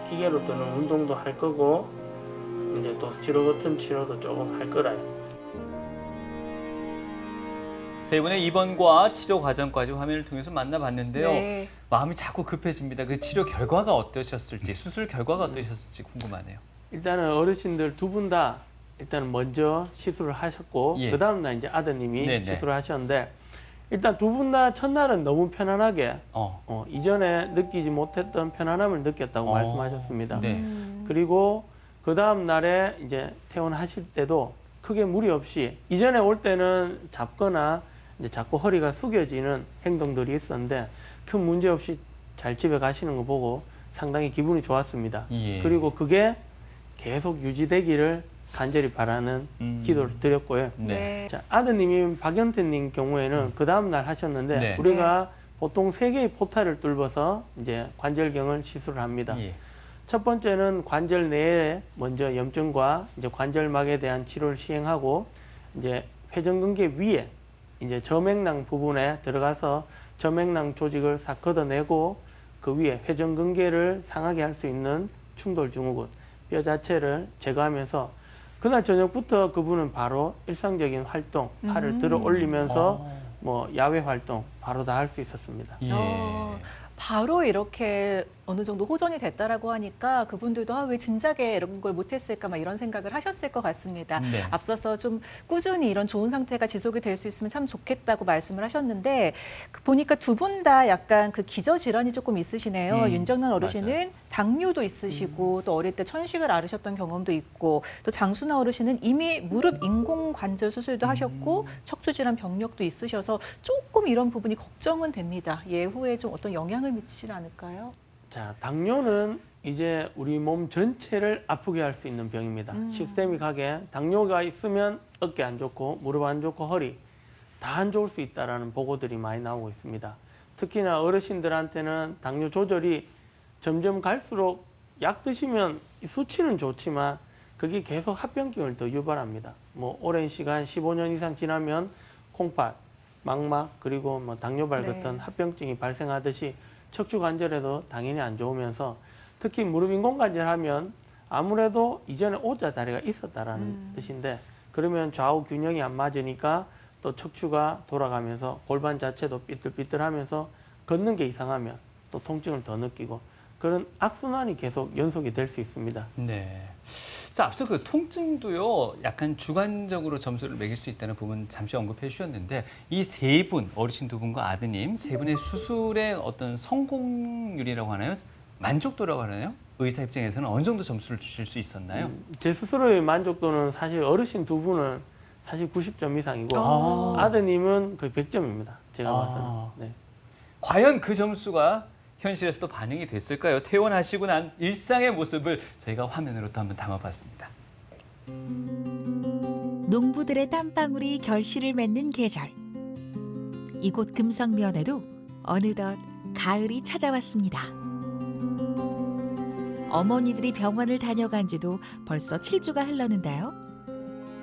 기계로 드는 운동도 할 거고 이제 또 치료 같은 치료도 조금 할 거라. 세 분의 입원과 치료 과정까지 화면을 통해서 만나봤는데요. 네. 마음이 자꾸 급해집니다. 그 치료 결과가 어떠셨을지, 수술 결과가 어떠셨을지 궁금하네요. 일단은 어르신들 두 분 다 일단은 먼저 시술을 하셨고 예. 그 다음 날 이제 아드님이 네네. 시술을 하셨는데 일단 두 분 다 첫날은 너무 편안하게 이전에 느끼지 못했던 편안함을 느꼈다고 말씀하셨습니다. 네. 그리고 그 다음 날에 이제 퇴원하실 때도 크게 무리 없이 이전에 올 때는 잡거나 이제 자꾸 허리가 숙여지는 행동들이 있었는데 큰 문제 없이 잘 집에 가시는 거 보고 상당히 기분이 좋았습니다. 예. 그리고 그게 계속 유지되기를 간절히 바라는 기도를 드렸고요. 네. 자, 아드님인 박연태님 경우에는 그 다음 날 하셨는데 네. 우리가 보통 3개의 포탈을 뚫어서 이제 관절경을 시술을 합니다. 예. 첫 번째는 관절 내에 먼저 염증과 이제 관절막에 대한 치료를 시행하고 이제 회전근개 위에 이제 저맥낭 부분에 들어가서 저맥낭 조직을 싹 걷어내고 그 위에 회전근개를 상하게 할 수 있는 충돌 증후군 뼈 자체를 제거하면서 그날 저녁부터 그분은 바로 일상적인 활동, 팔을 들어 올리면서 뭐 야외 활동 바로 다 할 수 있었습니다. 예. 바로 이렇게 어느 정도 호전이 됐다라고 하니까 그분들도 왜 진작에 이런 걸 못했을까 막 이런 생각을 하셨을 것 같습니다. 네. 앞서서 좀 꾸준히 이런 좋은 상태가 지속이 될 수 있으면 참 좋겠다고 말씀을 하셨는데 보니까 두 분 다 약간 그 기저질환이 조금 있으시네요. 윤정란 어르신은 맞아요. 당뇨도 있으시고 또 어릴 때 천식을 앓으셨던 경험도 있고 또 장순아 어르신은 이미 무릎 인공관절 수술도 하셨고 척추질환 병력도 있으셔서 조금 이런 부분이 걱정은 됩니다. 예후에 좀 어떤 영향을 미치지 않을까요? 자, 당뇨는 이제 우리 몸 전체를 아프게 할 수 있는 병입니다. 시스테믹하게 당뇨가 있으면 어깨 안 좋고 무릎 안 좋고 허리 다 안 좋을 수 있다라는 보고들이 많이 나오고 있습니다. 특히나 어르신들한테는 당뇨 조절이 점점 갈수록 약 드시면 수치는 좋지만 그게 계속 합병증을 더 유발합니다. 뭐 오랜 시간 15년 이상 지나면 콩팥, 망막 그리고 뭐 당뇨발 같은 합병증이 발생하듯이 척추 관절에도 당연히 안 좋으면서 특히 무릎 인공관절 하면 아무래도 이전에 오자 다리가 있었다라는 뜻인데 그러면 좌우 균형이 안 맞으니까 또 척추가 돌아가면서 골반 자체도 삐뚤삐뚤하면서 걷는 게 이상하면 또 통증을 더 느끼고 그런 악순환이 계속 연속이 될 수 있습니다. 네. 자, 앞서 그 통증도요, 약간 주관적으로 점수를 매길 수 있다는 부분 잠시 언급해 주셨는데, 이 세 분, 어르신 두 분과 아드님, 세 분의 수술의 어떤 성공률이라고 하나요? 만족도라고 하나요? 의사 입장에서는 어느 정도 점수를 주실 수 있었나요? 제 스스로의 만족도는 사실 어르신 두 분은 사실 90점 이상이고 아드님은 거의 100점입니다. 제가 봐서는. 네. 과연 그 점수가 현실에서도 반영이 됐을까요? 퇴원하시고 난 일상의 모습을 저희가 화면으로 또 한번 담아봤습니다. 농부들의 땀방울이 결실을 맺는 계절. 이곳 금성면에도 어느덧 가을이 찾아왔습니다. 어머니들이 병원을 다녀간 지도 벌써 7주가 흘렀는데요.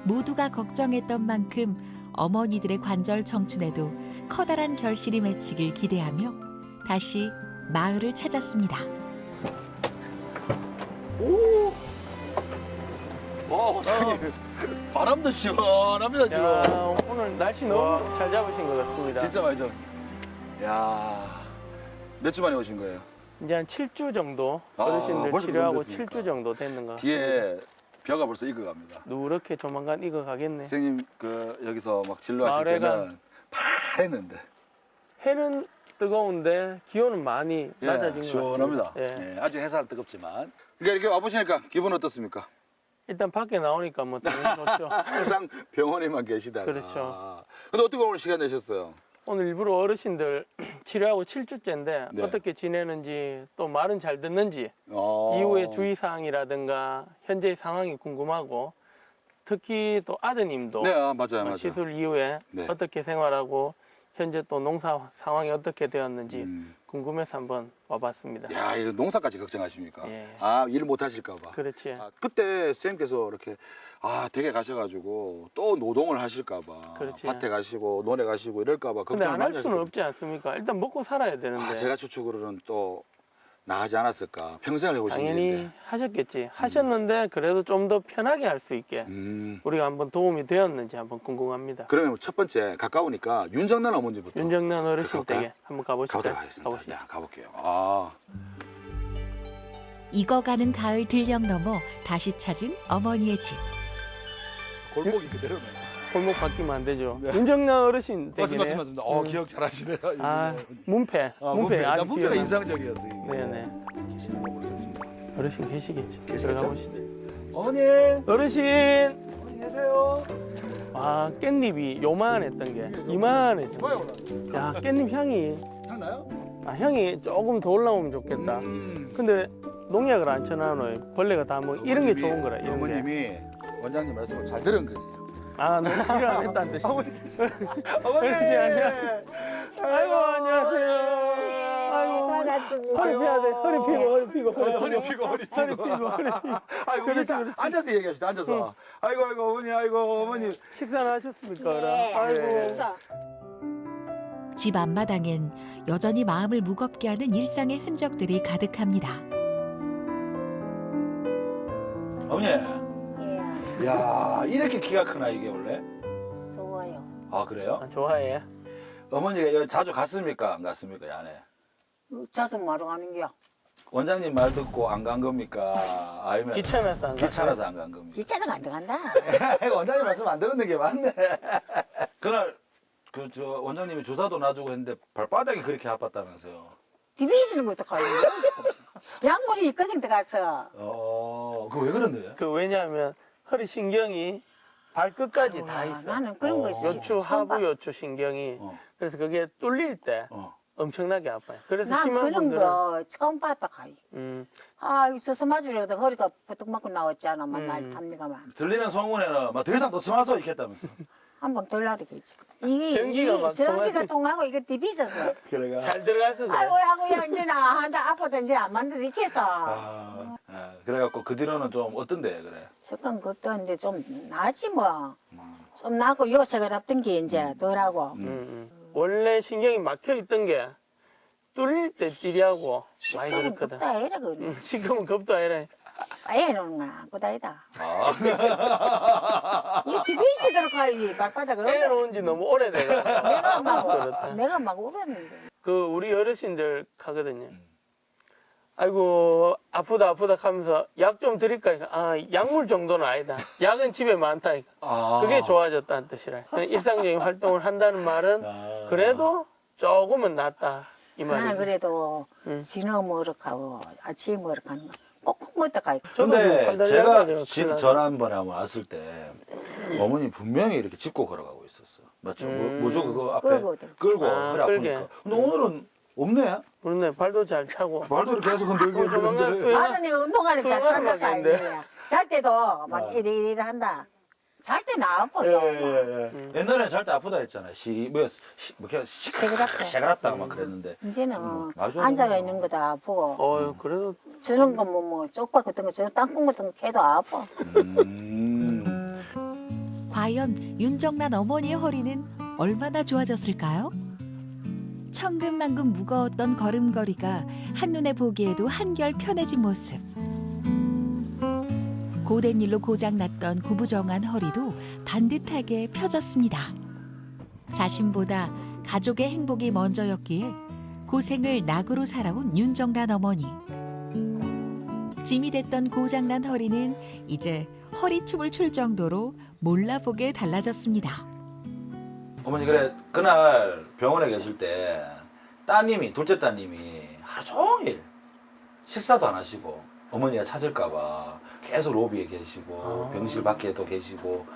모두가 걱정했던 만큼 어머니들의 관절 청춘에도 커다란 결실이 맺히길 기대하며 다시 마을을 찾았습니다. 와, 사장님. 바람도 시원합니다, 지금. 야, 오늘 날씨 너무 잘 잡으신 것 같습니다. 진짜 많이 좀. 야, 몇 주 만에 오신 거예요? 이제 한 7주 정도 아, 어르신들 벌써 치료하고 그 정도 7주 정도 됐는 것 같아요. 뒤에 벼가 벌써 익어갑니다. 누렇게 조만간 익어가겠네. 선생님 여기서 막 진료하실 마을에가- 때는 파랬는데 해는 뜨거운데 기온은 많이 낮아진 것 같습니다. 시원합니다. 예. 예, 아주 해살 뜨겁지만. 그러니까 이렇게 와보시니까 기분 어떻습니까? 일단 밖에 나오니까 뭐 당연히 좋죠. 항상 병원에만 계시다가. 그렇죠. 근데 어떻게 오늘 시간 내셨어요? 오늘 일부러 어르신들 치료하고 7주째인데 네. 어떻게 지내는지 또 말은 잘 듣는지 어. 이후의 주의사항이라든가 현재의 상황이 궁금하고 특히 또 아드님도 네, 맞아요. 시술 이후에 네. 어떻게 생활하고 현재 또 농사 상황이 어떻게 되었는지 음. 궁금해서 한번 와봤습니다. 야, 이거 농사까지 걱정하십니까? 예. 아, 일 못 하실까봐. 그렇지. 그때 선생님께서 이렇게 댁에 가셔가지고 또 노동을 하실까봐. 그렇지. 밭에 가시고 논에 가시고 이럴까봐 근데 걱정을 안 할 많이 수는 하셨거든요. 없지 않습니까? 일단 먹고 살아야 되는데 제가 추측으로는 또 나하지 않았을까. 평생을 해보신 당연히 일인데. 하셨겠지. 하셨는데 그래도 좀 더 편하게 할 수 있게 우리가 한번 도움이 되었는지 한번 궁금합니다. 그러면 첫 번째 가까우니까 윤정란 어머니부터 윤정란 어르신 가볼까요? 댁에 한번 가보시죠. 가보도록 하겠습니다. 가보시죠. 네, 가볼게요. 아, 익어가는 가을 들녘 넘어 다시 찾은 어머니의 집. 골목이 그대로네. 골목 바뀌면 안 되죠. 네. 윤정란 어르신 댁이네요. 맞습니다. 기억 잘하시네요. 아, 문패. 문패. 아주 문패가 기억나- 인상적이었어요. 이게. 네네. 계시는 거 모르겠습니다. 어르신 계시겠지. 계시겠죠? 들어가 보시죠. 어머니, 어르신. 어머니 계세요? 아, 깻잎이 요만했던 게 이만해져. 뭐야, 야, 깻잎 향이. 향 나요? 향이 조금 더 올라오면 좋겠다. 근데 농약을 안 쳐놔놓아요. 벌레가 다 먹. 이런 게 좋은 거라. 이런 게. 어머님이 원장님 말씀을 잘 들은 거지. 아, 너 일을 안 했다는 뜻이. 어머니. 안녕하세요. 아이고, 안녕하세요. 아이고, 허리 펴야 돼. 허리 피고. 허리 피고. 아이고, 그렇지, 일단 그렇지. 앉아서 얘기합시다. 앉아서. 아이고, 어머니, 어머니. 식사는 하셨습니까? 그럼? 네, 아이고. 집 앞마당엔 여전히 마음을 무겁게 하는 일상의 흔적들이 가득합니다. 어머니. 예, 야, 이렇게 키가 크나 이게 원래? 좋아요. 아, 그래요? 아, 좋아해. 어머니가 여기 자주 갔습니까? 안 갔습니까? 이 안에? 자주 말로 가는 게야. 원장님 말 듣고 안 간 겁니까? 아니면 귀찮아서 안 귀찮아서 안 간 겁니까? 귀찮아가 안 들어간다. 원장님 말씀 안 듣는 게 맞네. 그날 원장님이 주사도 놔주고 했는데 발바닥이 그렇게 아팠다면서요. 디비지는 것도 가요. 약물이 있거든 들어가서. 그거 왜 그런데? 왜냐하면 허리 신경이 발끝까지 다 있어. 나는 그런 거 요추, 하부 요추 신경이. 어. 그래서 그게 뚫릴 때 어. 엄청나게 아파요. 그래서 난 심한 그런 분들은 거 처음 봤다 가요. 있어서 맞으려다 허리가 버떡 맞고 나왔잖아. 만날 탑니가만. 들리는 소문에는 막 더 이상 놓지 마소 이랬다면서. 한번 돌라리겠지. 이게 전기가 전기가 막 통하고 이거 디비져서. 그래가. 잘 들어가서 그래. 아이고 이제는 한다 아파도 이제 안 만들어 이렇게서. 그래갖고 그 뒤로는 좀 어떤데 그래? 조금 걱정인데 좀 나지 뭐. 좀 나고 요석을 합던 게 이제 덜하고. 원래 신경이 막혀 있던 게 뚫릴 때 찌리하고 많이 그럼 그렇거든. 겁다 해라 그래. 지금은 겁도 아니라. 애는 그다이다. 이 디비지 들어가야 발바닥을. 애 놓은 지 너무 오래돼가지고. 그렇다. 내가 막 울었는데. 우리 어르신들 가거든요. 아이고 아프다 하면서 약 좀 드릴까? 약물 정도는 아니다. 약은 집에 많다. 그게 좋아졌다는 뜻이라. 일상적인 활동을 한다는 말은 그래도 조금은 낫다 이 나는 말이죠. 그래도 진어 먹으러 가고 아침 먹으러 가는 거 꼭 먹다 가고. 저도 근데 판단이 제가 약하죠. 전화 한 번에 한번 왔을 때 어머니 분명히 이렇게 짚고 걸어가고 있었어. 맞죠? 뭐죠 그거 앞에 끌거든. 끌고 아, 허리 끌게. 아프니까. 근데 오늘은 없네. 그렇네. 발도 잘 차고. 말도 이렇게 계속 흔들고 조만간 있는데. 수영 나는 이거 운동하는 잘 수영하는 살다 막인데. 가야 잘 때도 막 이리 한다. 잘 때는 아파. 옛날에 잘 때 아프다 했잖아. 시그랍다 막 그랬는데. 이제는 맞아. 앉아가 있는 거도 아프고 그래도 저런 거 뭐 쪽박 같은 거 저런 땅콩 같은 거 걔도 아파. 과연 윤정란 어머니의 허리는 얼마나 좋아졌을까요? 천근만근 무거웠던 걸음걸이가 한눈에 보기에도 한결 편해진 모습. 고된 일로 고장났던 구부정한 허리도 반듯하게 펴졌습니다. 자신보다 가족의 행복이 먼저였기에 고생을 낙으로 살아온 윤정란 어머니. 짐이 됐던 고장난 허리는 이제 허리춤을 출 정도로 몰라보게 달라졌습니다. 어머니 그래 그날 병원에 계실 때 따님이 둘째 따님이 하루 종일 식사도 안 하시고 어머니가 찾을까봐 계속 로비에 계시고 병실 밖에도 계시고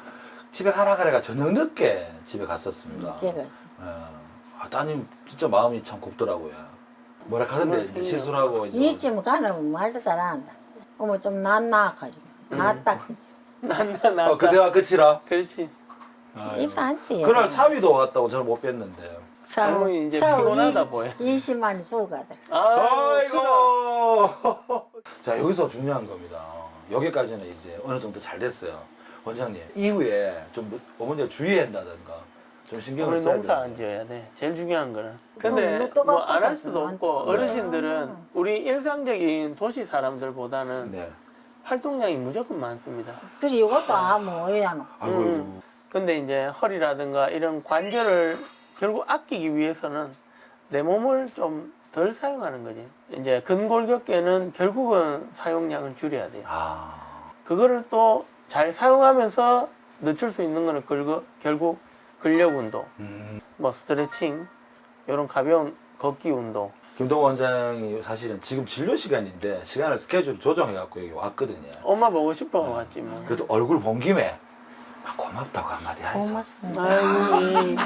집에 가라 그래가 저녁 늦게 집에 갔었습니다. 그래서 아, 따님 진짜 마음이 참 곱더라고요. 뭐라 하던데 이제 시술하고 이제 이쯤 가는 말도 잘 안 한다. 어머 좀 낫나가지고 낫다 그러지. 난나 그대와 끝이라. 그렇지. 입도 안 떼. 그날 사위도 왔다고 저는 못 뵀는데. 어머니 이제 피곤하다 보여. 20만 주고 가더라. 아이고. 자 여기서 중요한 겁니다. 여기까지는 이제 어느 정도 잘 됐어요. 원장님 이후에 좀 어머니가 주의한다든가 좀 신경을 오늘 써야 농사 돼요. 안 지어야 돼. 제일 중요한 거는. 근데 너 또 뭐 안 할 깎아서 수도 안 없고 깎아. 어르신들은 우리 일상적인 도시 사람들보다는 네. 활동량이 무조건 많습니다. 그래 이것도 아무 어이야노. 아이고. 근데 이제 허리라든가 이런 관절을 결국 아끼기 위해서는 내 몸을 좀 덜 사용하는 거지. 이제 근골격계는 결국은 사용량을 줄여야 돼요. 아. 그거를 또 잘 사용하면서 늦출 수 있는 거는 결국 근력 운동, 뭐 스트레칭, 이런 가벼운 걷기 운동. 김동 원장이 사실은 지금 진료 시간인데 시간을 스케줄 조정해갖고 여기 왔거든요. 엄마 보고 싶어 왔지 뭐. 그래도 얼굴 본 김에 아, 고맙다고 한마디 하셨어. 고맙습니다. 아이고.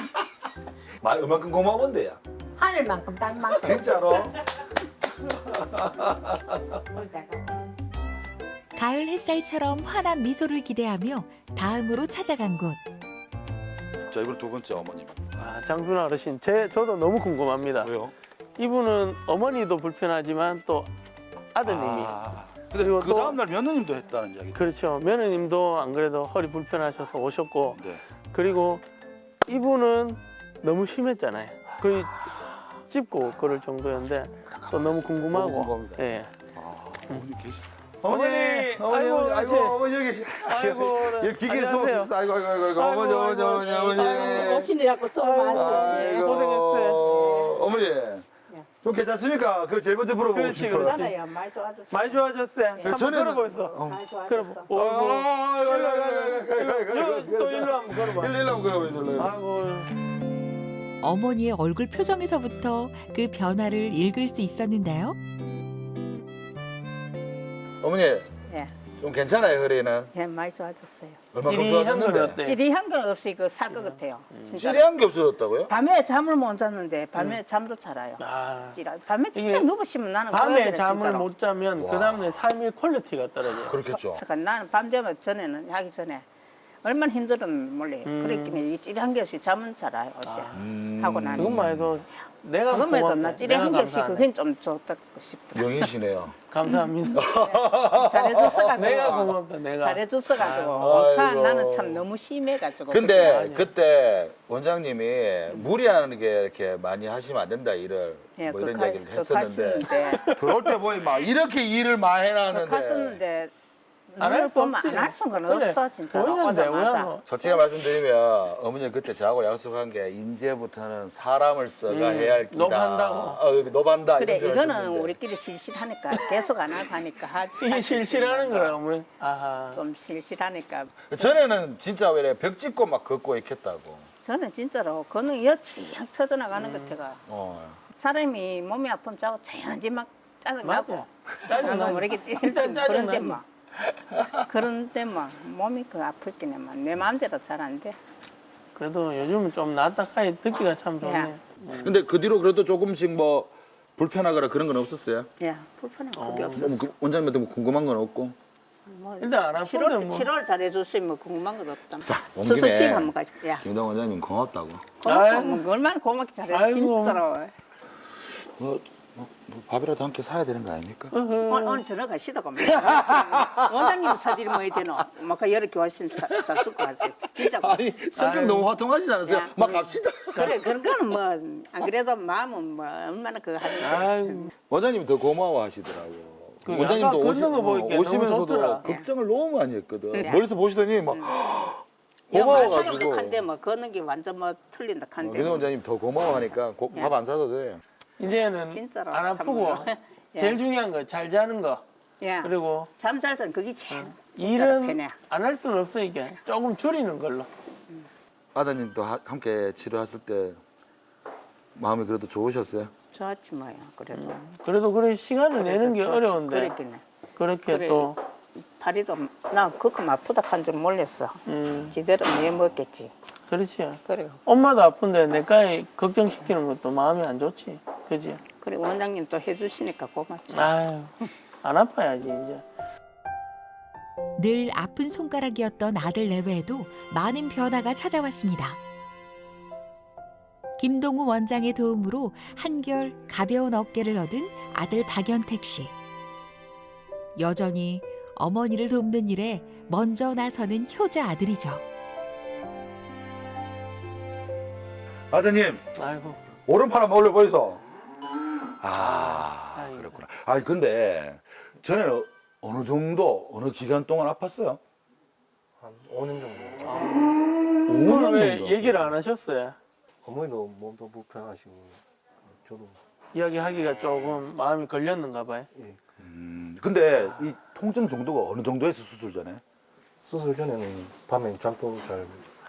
말 이만큼 고마운데야. 하늘만큼 땅만큼. 진짜로. 가을 햇살처럼 환한 미소를 기대하며 다음으로 찾아간 곳. 자 이번 두 번째 어머님. 아, 장순 어르신, 저도 너무 궁금합니다. 왜요? 이분은 어머니도 불편하지만 또 아드님이. 근데 그리고 그 또- 다음날 며느님도 했다는 이야기. 그렇죠. 며느님도 안 그래도 허리 불편하셔서 오셨고, 네. 그리고 이분은 너무 심했잖아요. 거의 찝고 그럴 정도였는데 또 너무 궁금하고. 너무 궁금합니다. 예. 어머니 계시. 어머니, 아이고, 어르신. 어머니 여기 계시. 아이고, 여기 기계 안녕하세요. 수업. 아이고 어머니 어머니. 오시느라고 수고 많으세요. 아이고. 고생했어요. 어머니. 좀 괜찮습니까? 그거 제일 먼저 물어보고 그렇지, 싶어요. 그렇지. 괜찮아요. 많이 좋아졌어요. 많이 좋아졌어요. 한번 전에는- 걸어보겠어. 많이 그럼, 좋아졌어. 또 일로 한번 걸어봐. 일로 한번 걸어보세요. 아이고. 어머니의 얼굴 표정에서부터 그 변화를 읽을 수 있었는데요. 어머니 예. 좀 괜찮아요 허리는? 예, 많이 좋아졌어요. 얼마큼 찌리한 건 좋아졌는데? 어때? 찌리한 건 없으니까 살 것 같아요. 진짜. 찌리한 게 없어졌다고요? 밤에 잠을 못 잤는데 밤에 잠도 잘 와요. 아, 밤에 진짜 이게 누우시면 나는 밤에 그러거든, 잠을 진짜로. 못 자면 그 다음날 삶의 퀄리티가 떨어져요. 그렇겠죠. 그러니까 나는 밤 되면 전에는 하기 전에 얼마나 힘들었는지 몰라요. 그랬더니 이 찌리한 게 없이 잠은 잘 와요. 어제 하고 나니. 그것만 해도 내가 그것만 해도 고맙다. 나 찌리한 게 없이 내가 그건 좀 좋다고 싶더라. 명이시네요. 감사합니다. 잘해줬어가지고. 내가 고맙다. 내가. 잘해줬어가지고. 아이고. 아, 나는 참 너무 심해가지고. 근데 그때 원장님이 무리하는 게 이렇게 많이 하시면 안 된다 일을 예, 뭐 이런 그 얘기를 그 했었는데 갔었는데. 들어올 때 보니 막 이렇게 일을 많이 해놨는데 갔었는데. 안 할 눈을 수 보면 없지. 안 할 수가 그래. 없어 진짜. 보이는데 왜 뭐. 솔직히 말씀드리면 어머니 그때 저하고 약속한 게 이제부터는 사람을 써가 해야 할 기다. 노반다고. 노반다. 그래 이런 이거는 말씀인데. 우리끼리 실실하니까 계속 안 하고 하니까 이게 실실하는 거야, 어머니. 아하. 좀 실실하니까 전에는 진짜 왜 벽 짚고 막 걷고 있겠다고. 저는 진짜로 걷는 여치향 터져나가는 것 같아가 사람이 몸이 아프면 자고 자연지 막 짜증나고 맞아. 짜증나. 나도 모르게 찔 일단 그런데 짜증나지. 막 그런데 막 몸이 그 아프긴 해만 내 마음대로 잘 안 돼. 그래도 요즘은 좀 낫다 카이 듣기가 참 좋네. 야. 근데 그 뒤로 그래도 조금씩 뭐 불편하거나 그런 건 없었어요? 야 불편한 그게 없었어. 뭐 원장님한테 뭐 궁금한 건 없고. 뭐 일단 안 아픈데 뭐. 치료를 잘해줬으면 뭐 궁금한 건 없다. 자, 온 수술식 김에 한번 가자. 야 김동 원장님 고맙다고. 고맙고 뭐 얼마나 고맙게 잘해 아이고. 진짜로. 뭐 밥이라도 함께 사야 되는 거 아닙니까? 오늘 저녁 가시다 보면 원장님 사드리 뭐 해야 되노? 막 이렇게 왔으면 자 쑥고 하세요. 진짜. 아니 성격 너무 화통하지 않으세요? 야, 막 갑시다. 그래 그런 거는 뭐 안 그래도 마음은 뭐 얼마나 그거 하는데. 아이고. 원장님이 더 고마워하시더라고. 그 아까 걷는 거 보니까 너무 오시면서도 좋더라. 걱정을 너무 많이 했거든. 그래. 멀리서 보시더니 막 고마워가지고. 고마워가지고. 한데 뭐 걷는 게 완전 뭐 틀린다 한데. 김동 원장님 더 고마워하니까 밥 안 사도 돼. 이제는 진짜로 안 참 아프고 예. 제일 중요한 거 잘 자는 거. 야, 그리고 잠잘 땐 그게 제일 진짜로 일은 편해. 안 할 수는 없으니까 조금 줄이는 걸로. 아드님도 함께 치료했을 때 마음이 그래도 좋으셨어요? 좋았지 뭐요. 그래도. 그래도 그래 시간을 내는 게 좋았지. 어려운데 그랬겠네. 그렇게 그래. 또 다리도 나 그렇게 아프다 한 줄 몰랐어. 지대로 내 먹겠지. 그렇지. 그래. 엄마도 아픈데 내까지 걱정시키는 것도 마음이 안 좋지. 그지? 그래 원장님 또 해주시니까 고맙지. 아유, 안 아파야지 이제. 늘 아픈 손가락이었던 아들 내외에도 많은 변화가 찾아왔습니다. 김동우 원장의 도움으로 한결 가벼운 어깨를 얻은 아들 박연택 씨. 여전히 어머니를 돕는 일에 먼저 나서는 효자 아들이죠. 아드님, 아이고. 오른팔 한번 올려 보이소. 아이고. 그렇구나. 아니 근데 전에는 어느 정도 어느 기간 동안 아팠어요? 한 5년 정도. 5년 왜 정도. 얘기를 안 하셨어요? 어머니도 몸도 불편하시고 저도 이야기하기가 조금 마음이 걸렸는가 봐요. 예. 근데 이 통증 정도가 어느 정도에서 수술 전에? 수술 전에는 밤에 잠도 잘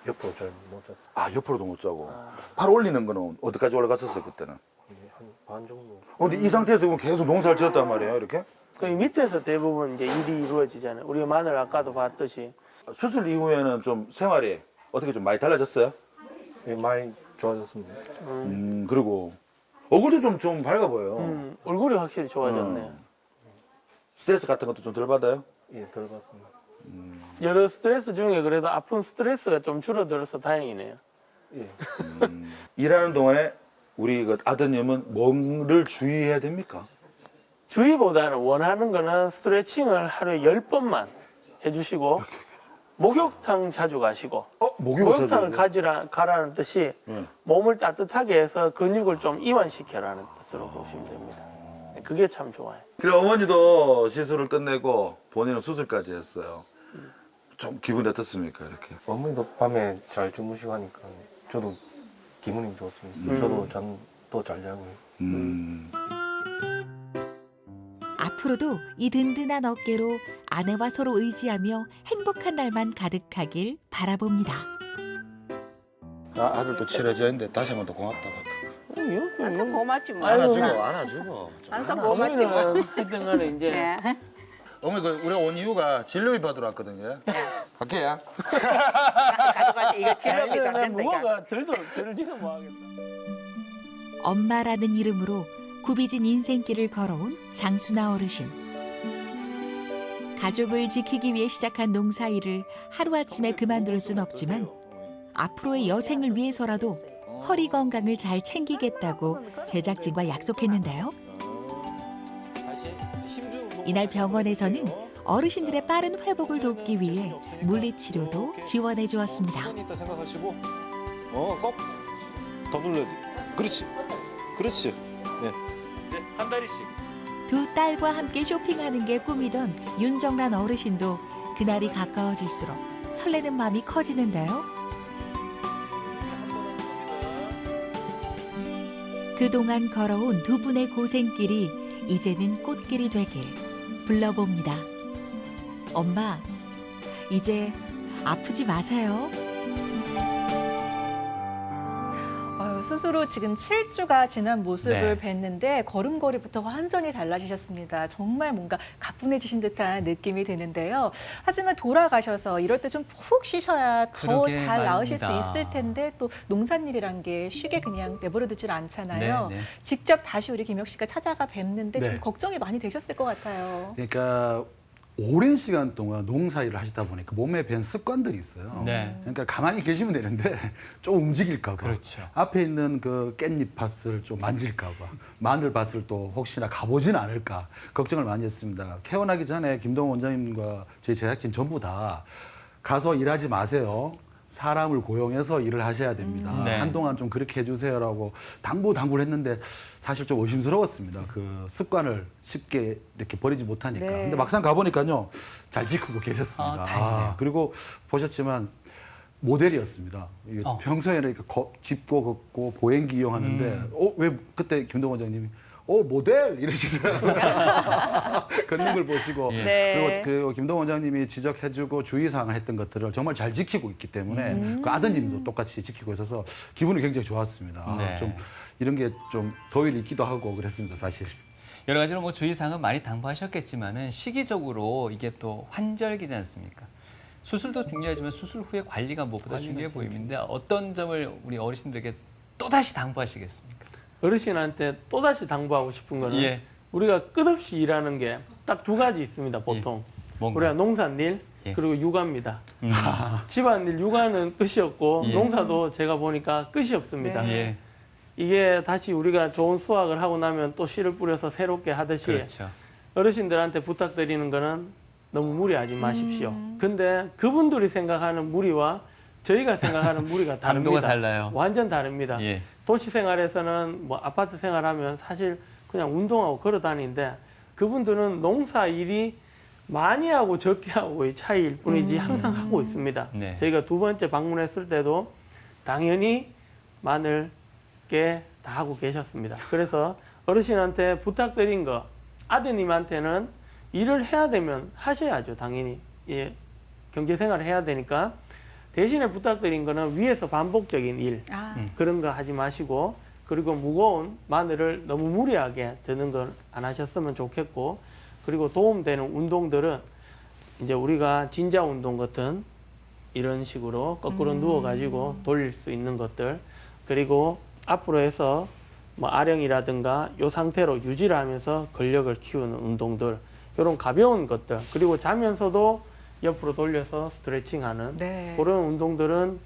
옆으로 잘 못 잤어요. 아 옆으로도 못 자고. 팔 올리는 거는 어디까지 올라갔었어요 그때는? 한 반 정도. 근데 이 상태에서 그럼 계속 농사를 지었단 말이에요 이렇게? 그 밑에서 대부분 이제 일이 이루어지잖아요. 우리가 마늘 아까도 봤듯이. 수술 이후에는 좀 생활이 어떻게 좀 많이 달라졌어요? 예, 많이 좋아졌습니다. 그리고 얼굴도 좀 밝아 보여요. 얼굴이 확실히 좋아졌네. 스트레스 같은 것도 좀 덜 받아요? 예, 덜 받습니다. 여러 스트레스 중에 그래도 아픈 스트레스가 좀 줄어들어서 다행이네요. 예. 일하는 동안에 우리 그 아드님은 뭐를 주의해야 됩니까? 주의보다는 원하는 거는 스트레칭을 하루에 10번만 해주시고 목욕탕 자주 가시고 목욕탕을 가라는 뜻이 몸을 따뜻하게 해서 근육을 좀 이완시켜라는 뜻으로 보시면 됩니다. 그게 참 좋아요. 그래 어머니도 시술을 끝내고 본인은 수술까지 했어요. 좀 기분이 어떻습니까 이렇게? 어머니도 밤에 잘 주무시고 하니까 저도 기분이 좋습니다. 저도 잠도 잘 자고요. 앞으로도 이 든든한 어깨로 아내와 서로 의지하며 행복한 날만 가득하길 바라봅니다. 아들도 친해졌는데 다시 한번 더 고맙다고. 항상 고맙지 뭐. 안아주고. 항상 고맙지 뭐. 하여튼 간에 이제 네. 어머니 그 우리 온 이유가 진료비 받으러 왔거든요. 갈게요. 가져가서 이거 진료비도 안 된다. 무거가 들지도 뭐하겠다. 엄마라는 이름으로 굽이진 인생길을 걸어온 장순아 어르신. 가족을 지키기 위해 시작한 농사일을 하루아침에 그만둘 순 없지만 앞으로의 여생을 위해서라도 허리 건강을 잘 챙기겠다고 제작진과 약속했는데요. 이날 병원에서는 어르신들의 빠른 회복을 돕기 위해 물리치료도 지원해 주었습니다. 생각하시고 꼭 더 눌러야 돼. 그렇지. 이제 한 다리씩. 두 딸과 함께 쇼핑하는 게 꿈이던 윤정란 어르신도 그날이 가까워질수록 설레는 마음이 커지는데요. 그동안 걸어온 두 분의 고생길이 이제는 꽃길이 되길 불러봅니다. 엄마, 이제 아프지 마세요. 수술 후 지금 7주가 지난 모습을 네. 뵀는데 걸음걸이부터 완전히 달라지셨습니다. 정말 뭔가 가뿐해지신 듯한 느낌이 드는데요. 하지만 돌아가셔서 이럴 때 좀 푹 쉬셔야 더 그러게 잘 나으실 수 말입니다. 있을 텐데 또 농산일이란 게 쉽게 그냥 내버려 두질 않잖아요. 네, 네. 직접 다시 우리 김혁 씨가 찾아가 뵙는데 좀 네. 걱정이 많이 되셨을 것 같아요. 그러니까 오랜 시간 동안 농사일을 하시다 보니까 몸에 밴 습관들이 있어요. 네. 그러니까 가만히 계시면 되는데 좀 움직일까 봐. 그렇죠. 앞에 있는 그 깻잎 밭을 좀 만질까 봐. 마늘 밭을 또 혹시나 가보진 않을까 걱정을 많이 했습니다. 퇴원하기 전에 김동호 원장님과 저희 제작진 전부 다 가서 일하지 마세요. 사람을 고용해서 일을 하셔야 됩니다. 네. 한동안 좀 그렇게 해주세요라고 당부를 했는데 사실 좀 의심스러웠습니다. 그 습관을 쉽게 이렇게 버리지 못하니까. 네. 근데 막상 가보니까요 잘 지키고 계셨습니다. 다행이네요. 그리고 보셨지만 모델이었습니다. 이게 평소에는 이렇게 짚고 걷고 보행기 이용하는데 왜 그때 김동원 원장님이 모델 이러시더라고요. 걷는 걸 보시고 네. 그리고 김동원 원장님이 지적해주고 주의사항을 했던 것들을 정말 잘 지키고 있기 때문에 그 아드님도 똑같이 지키고 있어서 기분이 굉장히 좋았습니다. 네. 좀 이런 게 좀 더위를 잊기도 하고 그랬습니다, 사실. 여러 가지로 뭐 주의사항은 많이 당부하셨겠지만은 시기적으로 이게 또 환절기지 않습니까? 수술도 중요하지만 수술 후에 관리가 무엇보다 중요해 보이는데 어떤 점을 우리 어르신들에게 또다시 당부하시겠습니까? 어르신한테 또다시 당부하고 싶은 거는 예. 우리가 끝없이 일하는 게 딱 두 가지 있습니다, 보통. 뭔가? 우리가 농사일 예. 그리고 육아입니다. 집안일 육아는 끝이 없고 예. 농사도 제가 보니까 끝이 없습니다. 네. 예. 이게 다시 우리가 좋은 수확을 하고 나면 또 씨를 뿌려서 새롭게 하듯이 그렇죠. 어르신들한테 부탁드리는 거는 너무 무리하지 마십시오. 근데 그분들이 생각하는 무리와 저희가 생각하는 무리가 강도가 다릅니다. 달라요. 완전 다릅니다. 예. 도시 생활에서는 뭐 아파트 생활하면 사실 그냥 운동하고 걸어 다니는데 그분들은 농사 일이 많이 하고 적게 하고의 차이일 뿐이지 항상 하고 있습니다. 네. 저희가 두 번째 방문했을 때도 당연히 마늘, 깨 다 하고 계셨습니다. 그래서 어르신한테 부탁드린 거 아드님한테는 일을 해야 되면 하셔야죠. 당연히 예, 경제생활을 해야 되니까 대신에 부탁드린 거는 위에서 반복적인 일 그런 거 하지 마시고 그리고 무거운 마늘을 너무 무리하게 드는 건 안 하셨으면 좋겠고 그리고 도움되는 운동들은 이제 우리가 진자 운동 같은 이런 식으로 거꾸로 누워가지고 돌릴 수 있는 것들 그리고 앞으로 해서 뭐 아령이라든가 이 상태로 유지를 하면서 근력을 키우는 운동들 이런 가벼운 것들 그리고 자면서도 옆으로 돌려서 스트레칭하는 네. 그런 운동들은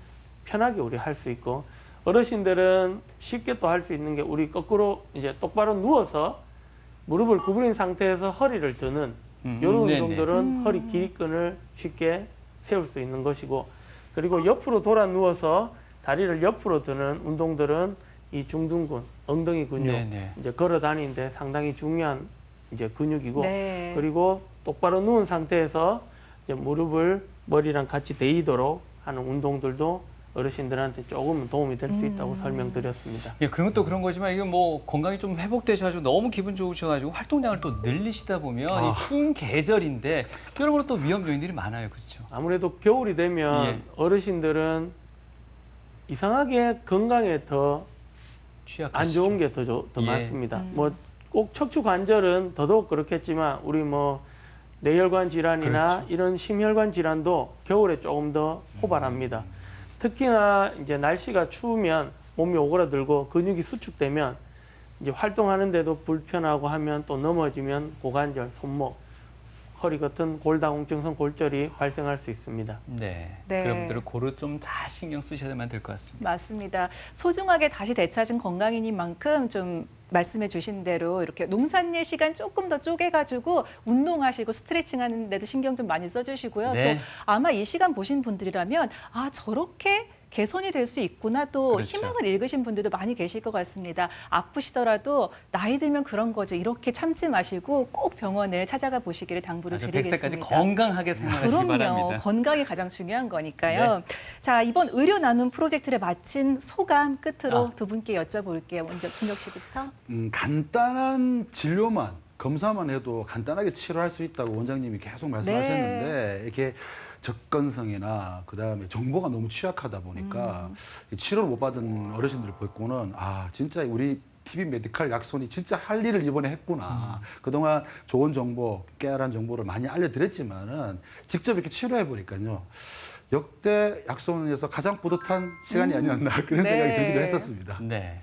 편하게 우리 할 수 있고 어르신들은 쉽게 또 할 수 있는 게 우리 거꾸로 이제 똑바로 누워서 무릎을 구부린 상태에서 허리를 드는 이런 네네. 운동들은 허리 길이끈을 쉽게 세울 수 있는 것이고 그리고 옆으로 돌아 누워서 다리를 옆으로 드는 운동들은 이 중둔근, 엉덩이 근육 네네. 이제 걸어 다니는데 상당히 중요한 이제 근육이고 네. 그리고 똑바로 누운 상태에서 이제 무릎을 머리랑 같이 대이도록 하는 운동들도 어르신들한테 조금 도움이 될 수 있다고 설명드렸습니다. 예, 그런 것도 그런 거지만 이게 뭐 건강이 좀 회복되셔가지고 너무 기분 좋으셔가지고 활동량을 또 늘리시다 보면 이 추운 계절인데 여러모로 또 위험 요인들이 많아요, 그렇죠? 아무래도 겨울이 되면 예. 어르신들은 이상하게 건강에 더 안 취약하시죠. 좋은 게 더 예. 많습니다. 뭐 꼭 척추 관절은 더더욱 그렇겠지만 우리 뭐 뇌혈관 질환이나 그렇죠. 이런 심혈관 질환도 겨울에 조금 더 호발합니다. 특히나 이제 날씨가 추우면 몸이 오그라들고 근육이 수축되면 이제 활동하는데도 불편하고 하면 또 넘어지면 고관절, 손목, 허리 같은 골다공증성 골절이 발생할 수 있습니다. 네. 네. 그런 분들은 고루 좀 잘 신경 쓰셔야만 될 것 같습니다. 맞습니다. 소중하게 다시 되찾은 건강인인 만큼 좀 말씀해 주신 대로 이렇게 농산일 시간 조금 더 쪼개가지고 운동하시고 스트레칭하는 데도 신경 좀 많이 써주시고요. 네. 또 아마 이 시간 보신 분들이라면 아 저렇게 개선이 될 수 있구나 또 그렇죠. 희망을 읽으신 분들도 많이 계실 것 같습니다. 아프시더라도 나이 들면 그런 거지 이렇게 참지 마시고 꼭 병원을 찾아가 보시기를 당부를 아주 드리겠습니다. 100세까지 건강하게 생활하시기 그럼요. 바랍니다. 건강이 가장 중요한 거니까요. 자, 이번 의료 나눔 프로젝트를 마친 소감 끝으로 두 분께 여쭤볼게요. 먼저 김혁 씨부터. 간단한 진료만 검사만 해도 간단하게 치료할 수 있다고 원장님이 계속 말씀하셨는데 이렇게 접근성이나 그다음에 정보가 너무 취약하다 보니까 치료를 못 받은 어르신들을 뵙고는 아 진짜 우리 TV 메디칼 약손이 진짜 할 일을 이번에 했구나. 그동안 좋은 정보, 깨알한 정보를 많이 알려드렸지만은 직접 이렇게 치료해 보니까요. 역대 약손에서 가장 뿌듯한 시간이 아니었나 그런 생각이 들기도 했었습니다. 네.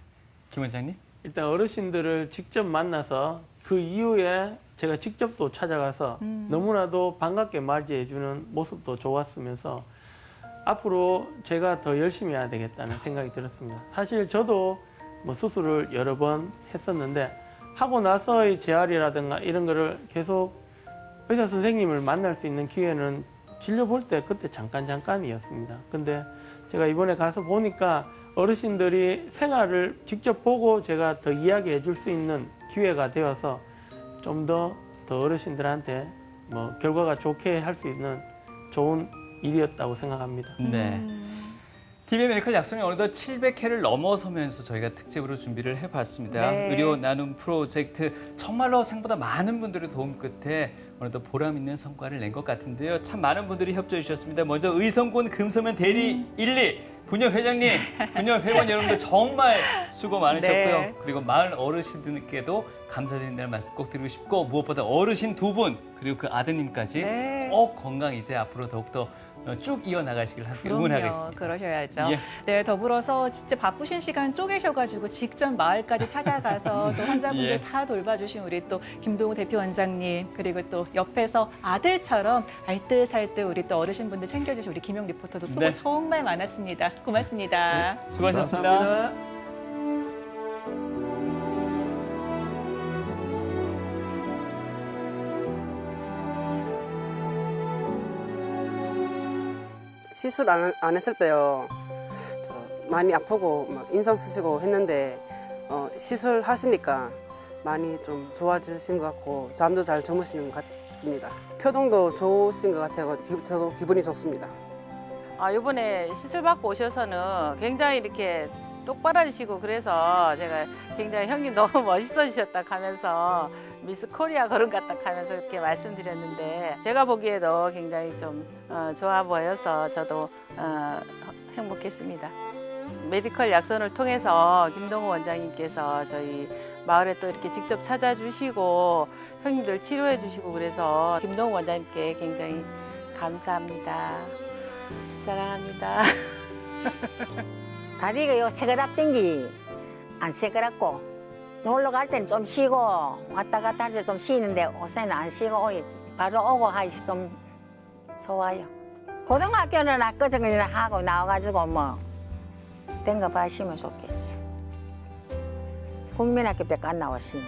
김 원장님? 일단 어르신들을 직접 만나서 그 이후에 제가 직접 또 찾아가서 너무나도 반갑게 맞이해주는 모습도 좋았으면서 앞으로 제가 더 열심히 해야 되겠다는 생각이 들었습니다. 사실 저도 뭐 수술을 여러 번 했었는데 하고 나서의 재활이라든가 이런 거를 계속 의사 선생님을 만날 수 있는 기회는 진료 볼 때 그때 잠깐이었습니다. 근데 제가 이번에 가서 보니까 어르신들이 생활을 직접 보고 제가 더 이야기해 줄 수 있는 기회가 되어서 좀 더 어르신들한테 뭐 결과가 좋게 할 수 있는 좋은 일이었다고 생각합니다. 네. TVN 메디컬 약속이 어느덧 700회를 넘어서면서 저희가 특집으로 준비를 해봤습니다. 네. 의료 나눔 프로젝트 정말로 생보다 많은 분들의 도움 끝에 어느덧 보람 있는 성과를 낸 것 같은데요. 참 많은 분들이 협조해 주셨습니다. 먼저 의성군 금서면 대리 1, 2 부녀 회장님, 부녀 회원 여러분들 정말 수고 많으셨고요. 네. 그리고 마을 어르신들께도 감사드린다는 말씀 꼭 드리고 싶고 무엇보다 어르신 2분 그리고 그 아드님까지 네. 꼭 건강 이제 앞으로 더욱더 쭉 이어나가시길 함께 응원하겠습니다. 그러셔야죠. 예. 네, 더불어서 진짜 바쁘신 시간 쪼개셔가지고 직접 마을까지 찾아가서 또 환자분들 예. 다 돌봐주신 우리 또 김동우 대표 원장님 그리고 또 옆에서 아들처럼 알뜰살뜰 우리 또 어르신분들 챙겨주신 우리 김영 리포터도 수고 네. 정말 많았습니다. 고맙습니다. 수고하셨습니다. 시술 안 했을 때요. 저 많이 아프고 막 인상 쓰시고 했는데 시술 하시니까 많이 좀 좋아지신 것 같고 잠도 잘 주무시는 것 같습니다. 표정도 좋으신 것 같아서 저도 기분이 좋습니다. 이번에 시술 받고 오셔서는 굉장히 이렇게 똑바라지시고 그래서 제가 굉장히 형님 너무 멋있어지셨다 하면서 미스 코리아 그런 것 같다 하면서 이렇게 말씀드렸는데 제가 보기에도 굉장히 좀 좋아 보여서 저도 행복했습니다. 메디컬 약선을 통해서 김동우 원장님께서 저희 마을에 또 이렇게 직접 찾아주시고 형님들 치료해 주시고 그래서 김동우 원장님께 굉장히 감사합니다. 사랑합니다. 다리가 요 새그랍 땡기 안 새그랗고 놀러 갈 때는 좀 쉬고 왔다 갔다 할 때 좀 쉬는데 요새는 안 쉬고 바로 오고 하기 좀 좋아요. 고등학교는 아까 전에 하고 나와가지고 뭐 된 거 봐시면 좋겠어. 국민학교밖에 안 나왔으니.